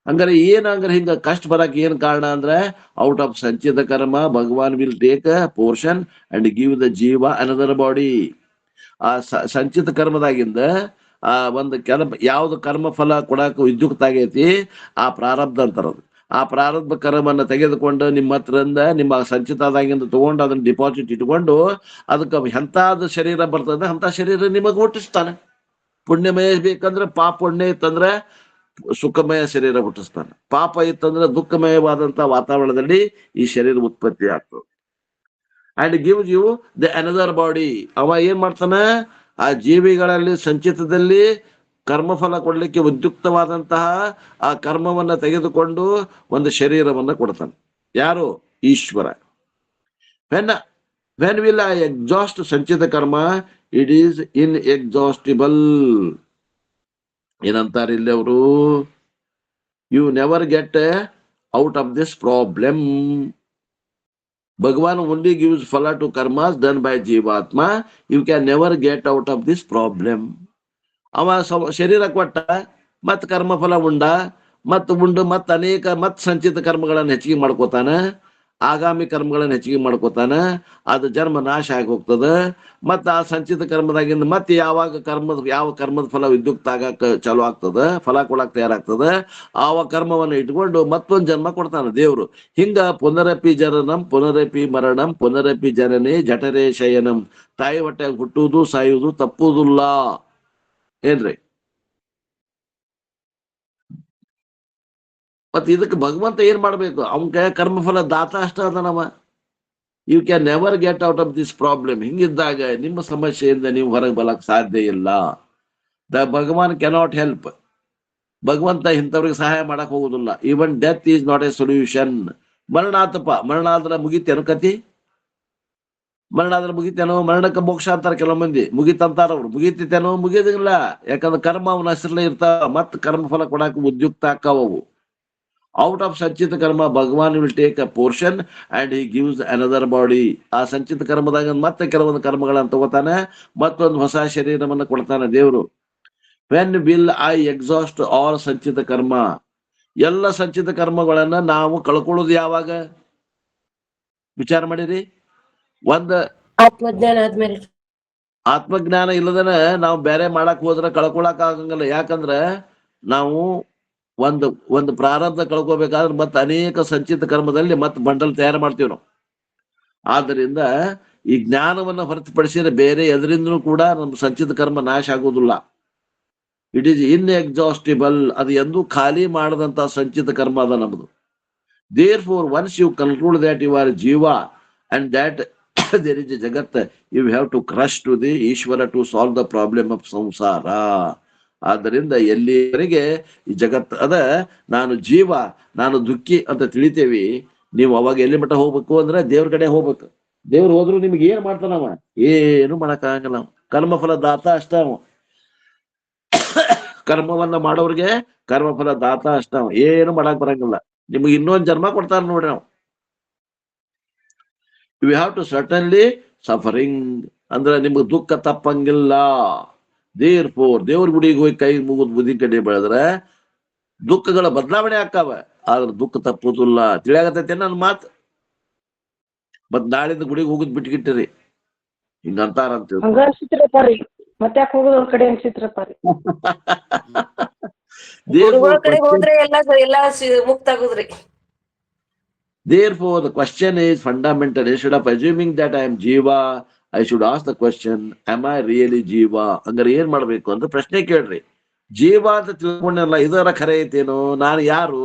ಹಂಗಾರೆ ಏನಾಗ್ರೆ ಹಿಂಗ ಕಷ್ಟ ಬರಕ್ ಏನ್ ಕಾರಣ ಅಂದ್ರೆ out of sanchita karma Bhagavan will take a portion and give the jiva another body. ಆ ಸಂಚಿತ ಕರ್ಮದಾಗಿಂದ ಆ ಒಂದು ಯಾವ್ದು ಕರ್ಮ ಫಲ ಕೊಡಾಕ ವಿದ್ಯುಕ್ತ ಆಗೈತಿ ಆ ಪ್ರಾರಬ್ಧ ಅಂತಾರದು. ಆ ಪ್ರಾರಬ್ಧ ಕರ್ಮನ್ನ ತೆಗೆದುಕೊಂಡು ನಿಮ್ಮ ಹತ್ರಿಂದ ನಿಮ್ಮ ಸಂಚಿತದಾಗಿಂದ ತಗೊಂಡು ಅದನ್ನ ಡಿಪಾಸಿಟ್ ಇಟ್ಕೊಂಡು ಅದಕ್ಕೆ ಎಂತಾದ ಶರೀರ ಬರ್ತದೆ ಅಂತ ಶರೀರ ನಿಮಗ್ ಹುಟ್ಟಿಸ್ತಾನೆ. ಪುಣ್ಯಮಯ ಬೇಕಂದ್ರೆ ಪಾಪ, ಪುಣ್ಯ ಇತ್ತಂದ್ರೆ ಸುಖಮಯ ಶರೀರ ಹುಟ್ಟಿಸ್ತಾನೆ, ಪಾಪ ಇತ್ತಂದ್ರೆ ದುಃಖಮಯವಾದಂತಹ ವಾತಾವರಣದಲ್ಲಿ ಈ ಶರೀರ ಉತ್ಪತ್ತಿ ಆಗ್ತದೆ. And gives you the another body. ಅವ ಏನ್ ಮಾಡ್ತಾನ? ಆ ಜೀವಿಗಳಲ್ಲಿ ಸಂಚಿತದಲ್ಲಿ ಕರ್ಮಫಲ ಕೊಡ್ಲಿಕ್ಕೆ ಉದ್ಯುಕ್ತವಾದಂತಹ ಆ ಕರ್ಮವನ್ನ ತೆಗೆದುಕೊಂಡು ಒಂದು ಶರೀರವನ್ನ ಕೊಡ್ತಾನೆ. ಯಾರು? ಈಶ್ವರ. When will I exhaust sanchita karma? It is inexhaustible. ಏನಂತಾರೆ ಇಲ್ಲಿ ಅವರು? You never get out of this problem. Bhagavan only gives phala to karmas done by jivatma. You can never get out of this problem. ಅವ ಶರೀರ ಕೊಟ್ಟ, ಮತ್ ಕರ್ಮಫಲ ಉಂಡ, ಉಂಡು ಮತ್ ಅನೇಕ ಸಂಚಿತ ಕರ್ಮಗಳನ್ನು ಹೆಚ್ಚಿಗೆ ಮಾಡ್ಕೋತಾನ, ಆಗಾಮಿ ಕರ್ಮಗಳನ್ನು ಹೆಚ್ಚಿಗೆ ಮಾಡ್ಕೋತಾನ. ಅದು ಜನ್ಮ ನಾಶ ಆಗಿ ಹೋಗ್ತದ. ಮತ್ತ ಆ ಸಂಚಿತ ಕರ್ಮದಾಗಿಂದ ಮತ್ತೆ ಯಾವ ಕರ್ಮದ ಫಲ ವಿದ್ಯುಕ್ತ ಆಗಾಕ ಚಾಲು ಆಗ್ತದ, ಫಲ ಕೊಡಾಕ್ ತಯಾರಾಗ್ತದ. ಆವ ಕರ್ಮವನ್ನ ಇಟ್ಕೊಂಡು ಮತ್ತೊಂದ್ ಜನ್ಮ ಕೊಡ್ತಾನ ದೇವ್ರು. ಹಿಂಗ ಪುನರಪಿ ಜನನಂ ಪುನರಪಿ ಮರಣಂ ಪುನರಪಿ ಜನನೇ ಜಠರೇ ಶಯನಂ. ತಾಯಿ ಹೊಟ್ಟೆಗೆ ಹುಟ್ಟುವುದು ಸಾಯುವುದು ತಪ್ಪುವುದಿಲ್ಲ. ಏನ್ರಿ? ಮತ್ ಇದಕ್ಕೆ ಭಗವಂತ ಏನ್ ಮಾಡ್ಬೇಕು? ಅವನ್ ಕೈ ಕರ್ಮಫಲ ದಾತ ಅಷ್ಟ ಅದನವ. You can never get out of this problem. ಹಿಂಗಿದ್ದಾಗ ನಿಮ್ಮ ಸಮಸ್ಯೆಯಿಂದ ನೀವು ಹೊರಗೆ ಬರಕ್ ಸಾಧ್ಯ ಇಲ್ಲ. The Bhagavan cannot help. ಭಗವಂತ ಇಂಥವ್ರಿಗೆ ಸಹಾಯ ಮಾಡಕ್ ಹೋಗುದಿಲ್ಲ. Even death is not a solution. ಮರಣ ಆತಪ್ಪ, ಮರಣ ಆದ್ರೆ ಮುಗಿತೇನು ಕತಿ? ಮರಣ ಆದ್ರೆ ಮುಗಿತೇನೋ? ಮರಣಕ್ಕೆ ಮೋಕ್ಷ ಅಂತಾರ ಕೆಲವು ಮಂದಿ. ಮುಗಿತಂತಾರ ಅವ್ರು. ಮುಗಿತೇನೋ? ಮುಗಿದಿಲ್ಲ. ಯಾಕಂದ್ರೆ ಕರ್ಮ ಅವನ ಹೆಸರಲ್ಲೇ ಇರ್ತಾವ. ಮತ್ ಕರ್ಮಫಲ ಕೊಡಾಕ ಉದ್ಯುಕ್ತ ಆಕ್ಕವು. Out of sanchita karma Bhagavan will take a portion and he gives another body. ಆ ಸಂಚಿತ ಕರ್ಮದಾಗ ಮತ್ತೆ ಕೆಲವೊಂದು ಕರ್ಮಗಳನ್ನ ತಗೋತಾನೆ, ಮತ್ತೊಂದು ಹೊಸ ಶರೀರವನ್ನ ಕೊಡ್ತಾನೆ ದೇವ್ರು. When will I exhaust all ಸಂಚಿತ ಕರ್ಮ? ಎಲ್ಲ ಸಂಚಿತ ಕರ್ಮಗಳನ್ನ ನಾವು ಕಳ್ಕೊಳ್ಳೋದು ಯಾವಾಗ? ವಿಚಾರ ಮಾಡಿರಿ. ಆತ್ಮಜ್ಞಾನ ಆದ್ಮೇಲೆ. ಆತ್ಮಜ್ಞಾನ ಇಲ್ಲದನ ನಾವು ಬೇರೆ ಮಾಡಕ್ ಹೋದ್ರೆ ಕಳ್ಕೊಳಕ್ ಆಗಂಗಿಲ್ಲ. ಯಾಕಂದ್ರ ನಾವು ಒಂದು ಪ್ರಾರಬ್ಧ ಕಳ್ಕೋಬೇಕಾದ್ರೆ ಮತ್ತೆ ಅನೇಕ ಸಂಚಿತ ಕರ್ಮದಲ್ಲಿ ಮತ್ತೆ ಬಂಡಲ್ ತಯಾರು ಮಾಡ್ತೀವಿ ನಾವು. ಆದ್ದರಿಂದ ಈ ಜ್ಞಾನವನ್ನ ಹೊರತುಪಡಿಸಿದ್ರೆ ಬೇರೆ ಎದರಿಂದನೂ ಕೂಡ ನಮ್ಮ ಸಂಚಿತ ಕರ್ಮ ನಾಶ ಆಗುವುದಿಲ್ಲ. It is inexhaustible. ಅದು ಎಂದೂ ಖಾಲಿ ಮಾಡದಂತ ಸಂಚಿತ ಕರ್ಮ ಅದ ನಮ್ದು. Therefore, once you conclude that you are Jiva and that there is a Jagat, you have to crush to the Ishvara to solve the problem of samsara. ಆದ್ದರಿಂದ ಎಲ್ಲಿವರೆಗೆ ಈ ಜಗತ್ ಅದ ನಾನು ಜೀವ, ನಾನು ದುಃಖಿ ಅಂತ ತಿಳಿತೇವಿ, ನೀವು ಅವಾಗ ಎಲ್ಲಿ ಮಟ್ಟ ಹೋಗ್ಬೇಕು ಅಂದ್ರೆ ದೇವ್ರ ಕಡೆ ಹೋಗ್ಬೇಕು. ದೇವ್ರು ಹೋದ್ರು ನಿಮ್ಗೆ ಏನ್ ಮಾಡ್ತಾನವ? ಏನು ಮಾಡಕ್ಕಾಗಲ್ಲ. ಕರ್ಮಫಲ ದಾತ ಅಷ್ಟ ಅವ. ಕರ್ಮವನ್ನ ಮಾಡೋರ್ಗೆ ಕರ್ಮಫಲ ದಾತ ಅಷ್ಟ ಅವ. ಏನು ಮಾಡಕ್ ಬರಂಗಿಲ್ಲ. ನಿಮ್ಗೆ ಇನ್ನೊಂದ್ ಜನ್ಮ ಕೊಡ್ತಾರ ನೋಡ್ರಿ ನಾವು. You have to certainly suffering ಅಂದ್ರೆ ನಿಮ್ಗೆ ದುಃಖ ತಪ್ಪಂಗಿಲ್ಲ. ದೇವ್ರ ಗುಡಿಗೆ ಹೋಗಿ ಕೈ ಮುಗಿದ್ ಬುದ್ಧಿ ಕಡೆ ಬೆಳೆದ್ರೆ ದುಃಖಗಳ ಬದಲಾವಣೆ ಆಕ್ಕಾವ. ಆದ್ರೆ ದುಃಖ ತಪ್ಪುದಿಲ್ಲ. ತಿಳಿಯಾಗತೈತೆ ನನ್ನ ಮಾತು? ಮತ್ ನಾಳಿಂದ ಗುಡಿಗೆ ಹೋಗುದ್ ಬಿಟ್ಗಿಟ್ಟಿರಿ ಹಿಂಗಂತಾರಂತ. ಹಂಗ ಅನ್ಸಿತ್ರಪ್ಪ ರೀ. ಮತ್ತೆ ಯಾಕೆ ಹೋಗೋದ್ ಒಂದ್ ಕಡೆ ಅನ್ಸಿತ್ರಪ್ಪ ರೀ. ಗುರುಗಳ ಕಡೆ ಹೋದ್ರೆ ಎಲ್ಲಾ ಮುಕ್ತ ಆಗುದ್ರಿ. Therefore, the question is fundamental. Instead of assuming that I am Jiva, I should ask the question, am I really Jiva? ಅಂದ್ರೆ ಏನ್ ಮಾಡ್ಬೇಕು ಅಂತ ಪ್ರಶ್ನೆ ಕೇಳ್ರಿ. ಜೀವ ಅಂತ ತಿಳ್ಕೊಂಡಲ್ಲ, ಇದರ ಖರೆ ಐತೇನು? ನಾನು ಯಾರು?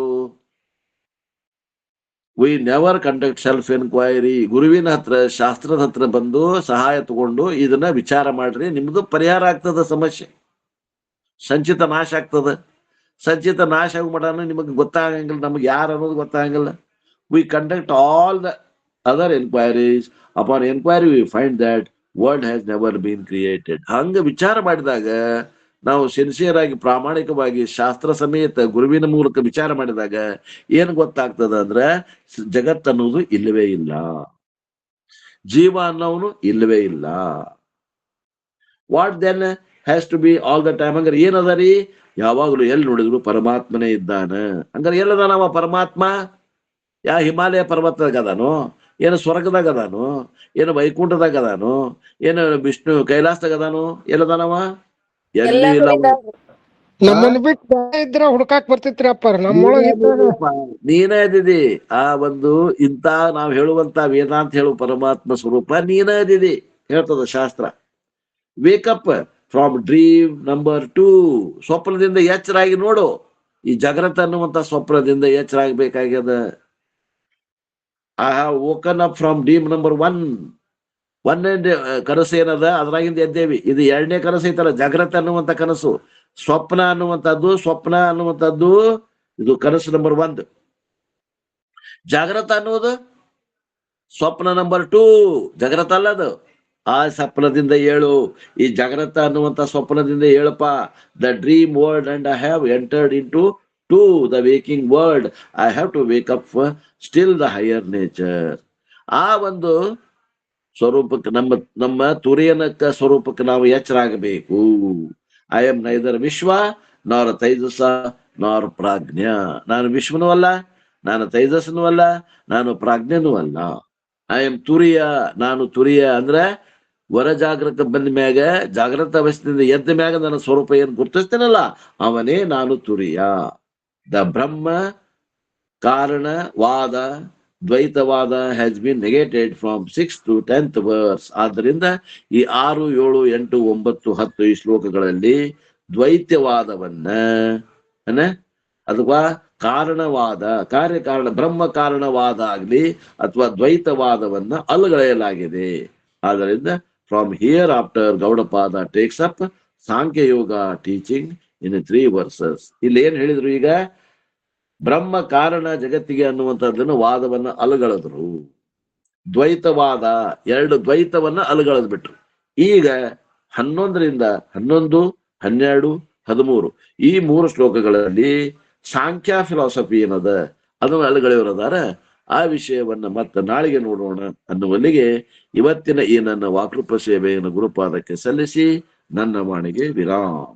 We never conduct self enquiry. ಗುರುವಿನ ಹತ್ರ, ಶಾಸ್ತ್ರದ ಹತ್ರ ಬಂದು ಸಹಾಯ ತಗೊಂಡು ಇದನ್ನ ವಿಚಾರ ಮಾಡ್ರಿ. ನಿಮ್ದು ಪರಿಹಾರ ಆಗ್ತದ ಸಮಸ್ಯೆ. ಸಂಚಿತ ನಾಶ ಆಗ್ತದ. ಸಂಚಿತ ನಾಶ ಆಗ ಮಾಡಾನು ನಿಮಗೆ ಗೊತ್ತಾಗಂಗಿಲ್ಲ, ನಮ್ಗೆ ಯಾರು ಅನ್ನೋದು ಗೊತ್ತಾಗಂಗಿಲ್ಲ. We conduct all the other inquiries. Upon inquiry, we find that world has never been created. ಹಂಗ ವಿಚಾರ ಮಾಡಿದಾಗ, ನಾವು ಸಿನ್ಸಿಯರ್ ಆಗಿ ಪ್ರಾಮಾಣಿಕವಾಗಿ ಶಾಸ್ತ್ರ ಸಮೇತ ಗುರುವಿನ ಮೂಲಕ ವಿಚಾರ ಮಾಡಿದಾಗ ಏನ್ ಗೊತ್ತಾಗ್ತದ ಅಂದ್ರೆ ಜಗತ್ ಅನ್ನೋದು ಇಲ್ಲವೇ ಇಲ್ಲ, ಜೀವ ಅನ್ನೋನು ಇಲ್ಲವೇ ಇಲ್ಲ. What then has to be all the time? ಹಂಗಾರೆ ಏನದ ರೀ? ಯಾವಾಗಲೂ ಎಲ್ಲಿ ನೋಡಿದ್ರು ಪರಮಾತ್ಮನೇ ಇದ್ದಾನ. ಹಂಗಾರೆ ಎಲ್ಲದಾನವ ಪರಮಾತ್ಮ? ಯಾ ಹಿಮಾಲಯ ಪರ್ವತದಾಗ ಅದಾನು? ಏನು ಸ್ವರ್ಗದಾಗ ಅದಾನು? ಏನು ವೈಕುಂಠದಾಗ ಅದಾನು? ಏನು ವಿಷ್ಣು ಕೈಲಾಸದಾಗ ಅದಾನು? ಎಲ್ಲದಾನವ? ಎಲ್ಲಿ ಇಲ್ಲ. ನಮ್ಮನ್ನ ಬಿಟ್ಟು ಇದ್ರ ಹುಡ್ಕಾಕ್ ಬರ್ತಿತ್ರಿ ಅಪ್ಪಾರ. ನೀನೇ ಇದ್ದಿದಿ ಆ ಒಂದು ಇಂತ ನಾವ್ ಹೇಳುವಂತ ವೇದಾಂತ ಹೇಳುವ ಪರಮಾತ್ಮ ಸ್ವರೂಪ ನೀನೇ ಇದ್ದಿದಿ ಹೇಳ್ತದ ಶಾಸ್ತ್ರ. Wake up from dream number 2. ಸ್ವಪ್ನದಿಂದ ಎಚ್ಚರಾಗಿ ನೋಡು. ಈ ಜಾಗೃತ ಅನ್ನುವಂತ ಸ್ವಪ್ನದಿಂದ ಎಚ್ಚರಾಗಬೇಕಾಗ್ಯದ. I have woken up from dream number 1. ಕನಸು ಏನದ ಅದ್ರಾಗಿಂದ ಎದ್ದೇವಿ. ಇದು 2ನೇ ಕನಸು ಐತಲ್ಲ, ಜಾಗ್ರತ ಅನ್ನುವಂತ ಕನಸು. ಸ್ವಪ್ನ ಅನ್ನುವಂಥದ್ದು ಇದು ಕನಸು ನಂಬರ್ 1. ಜಾಗ್ರತ ಅನ್ನುವುದು ಸ್ವಪ್ನ ನಂಬರ್ 2. ಜಾಗ್ರತ ಅಲ್ಲ ಅದು. ಆ ಸ್ವಪ್ನದಿಂದ ಏಳು. ಈ ಜಾಗ್ರತ ಅನ್ನುವಂತ ಸ್ವಪ್ನದಿಂದ ಏಳಪ್ಪ. The dream world and I have entered into the waking world. I have to wake up for still the higher nature. ಆ ಒಂದು ಸ್ವರೂಪಕ್ಕೆ, ನಮ್ಮ ತುರಿಯನಕ್ಕ ಸ್ವರೂಪಕ್ಕೆ ನಾವು ಎಚ್ಚರಾಗಬೇಕು. ಐ ಆಮ್ ನೈದರ್ ವಿಶ್ವ ನಾರ್ ತೈಜಸ ನಾರ್ ಪ್ರಾಜ್ಞ. ನಾನು ವಿಶ್ವನೂ ಅಲ್ಲ, ನಾನು ತೈಜಸ್ಸನೂ ಅಲ್ಲ, ನಾನು ಪ್ರಾಜ್ಞನೂ ಅಲ್ಲ. I am turiya. ನಾನು ತುರಿಯ ಅಂದ್ರೆ ವರ ಜಾಗೃತ ಬಂದ ಮ್ಯಾಗ, ಜಾಗೃತ ಅವಸ್ಥೆಯಿಂದ ಎದ್ದ ಮ್ಯಾಗ ನನ್ನ ಸ್ವರೂಪ ಏನು ಗುರುತಿಸ್ತೇನಲ್ಲ ಅವನೇ ನಾನು ತುರಿಯ. The Brahma karanavada dvaitavada has been negated from 6th to 10th verse. ಆದ್ದರಿಂದ ಈ 6, 7, 8, 9, 10 ಈ ಶ್ಲೋಕಗಳಲ್ಲಿ ದ್ವೈತವಾದವನ್ನ ಅಥವಾ ಕಾರಣವಾದ, ಕಾರ್ಯಕಾರಣ ಬ್ರಹ್ಮ ಕಾರಣವಾದ ಆಗ್ಲಿ ಅಥವಾ ದ್ವೈತವಾದವನ್ನ ಅಲ್ಲಗಳೆಯಲಾಗಿದೆ. ಆದ್ದರಿಂದ from here after Gaudapada takes up Sankhya yoga teaching in 3 verses. ಇಲ್ಲಿ ಏನ್ ಹೇಳಿದ್ರು? ಈಗ ಬ್ರಹ್ಮ ಕಾರಣ ಜಗತ್ತಿಗೆ ಅನ್ನುವಂಥದ್ದನ್ನು ವಾದವನ್ನ ಅಲುಗಳೆದ್ರು. ದ್ವೈತವಾದ 2 ದ್ವೈತವನ್ನ ಅಲುಗಳೆದ್ ಬಿಟ್ರು. ಈಗ 11ರಿಂದ 11, 12, 13 ಈ 3 ಶ್ಲೋಕಗಳಲ್ಲಿ ಸಾಂಖ್ಯ ಫಿಲಾಸಫಿ ಏನದ ಅದನ್ನು ಅಲುಗಳೆಯವರದಾರ. ಆ ವಿಷಯವನ್ನ ಮತ್ತೆ ನಾಳೆಗೆ ನೋಡೋಣ ಅನ್ನುವಲ್ಲಿಗೆ ಇವತ್ತಿನ ಈ ನನ್ನ ವಾಕೃಪ ಸೇವೆಯನ್ನು ಗುರುಪಾದಕ್ಕೆ ಸಲ್ಲಿಸಿ ನನ್ನ ವಾಣಿಗೆ ವಿರಾಮ್.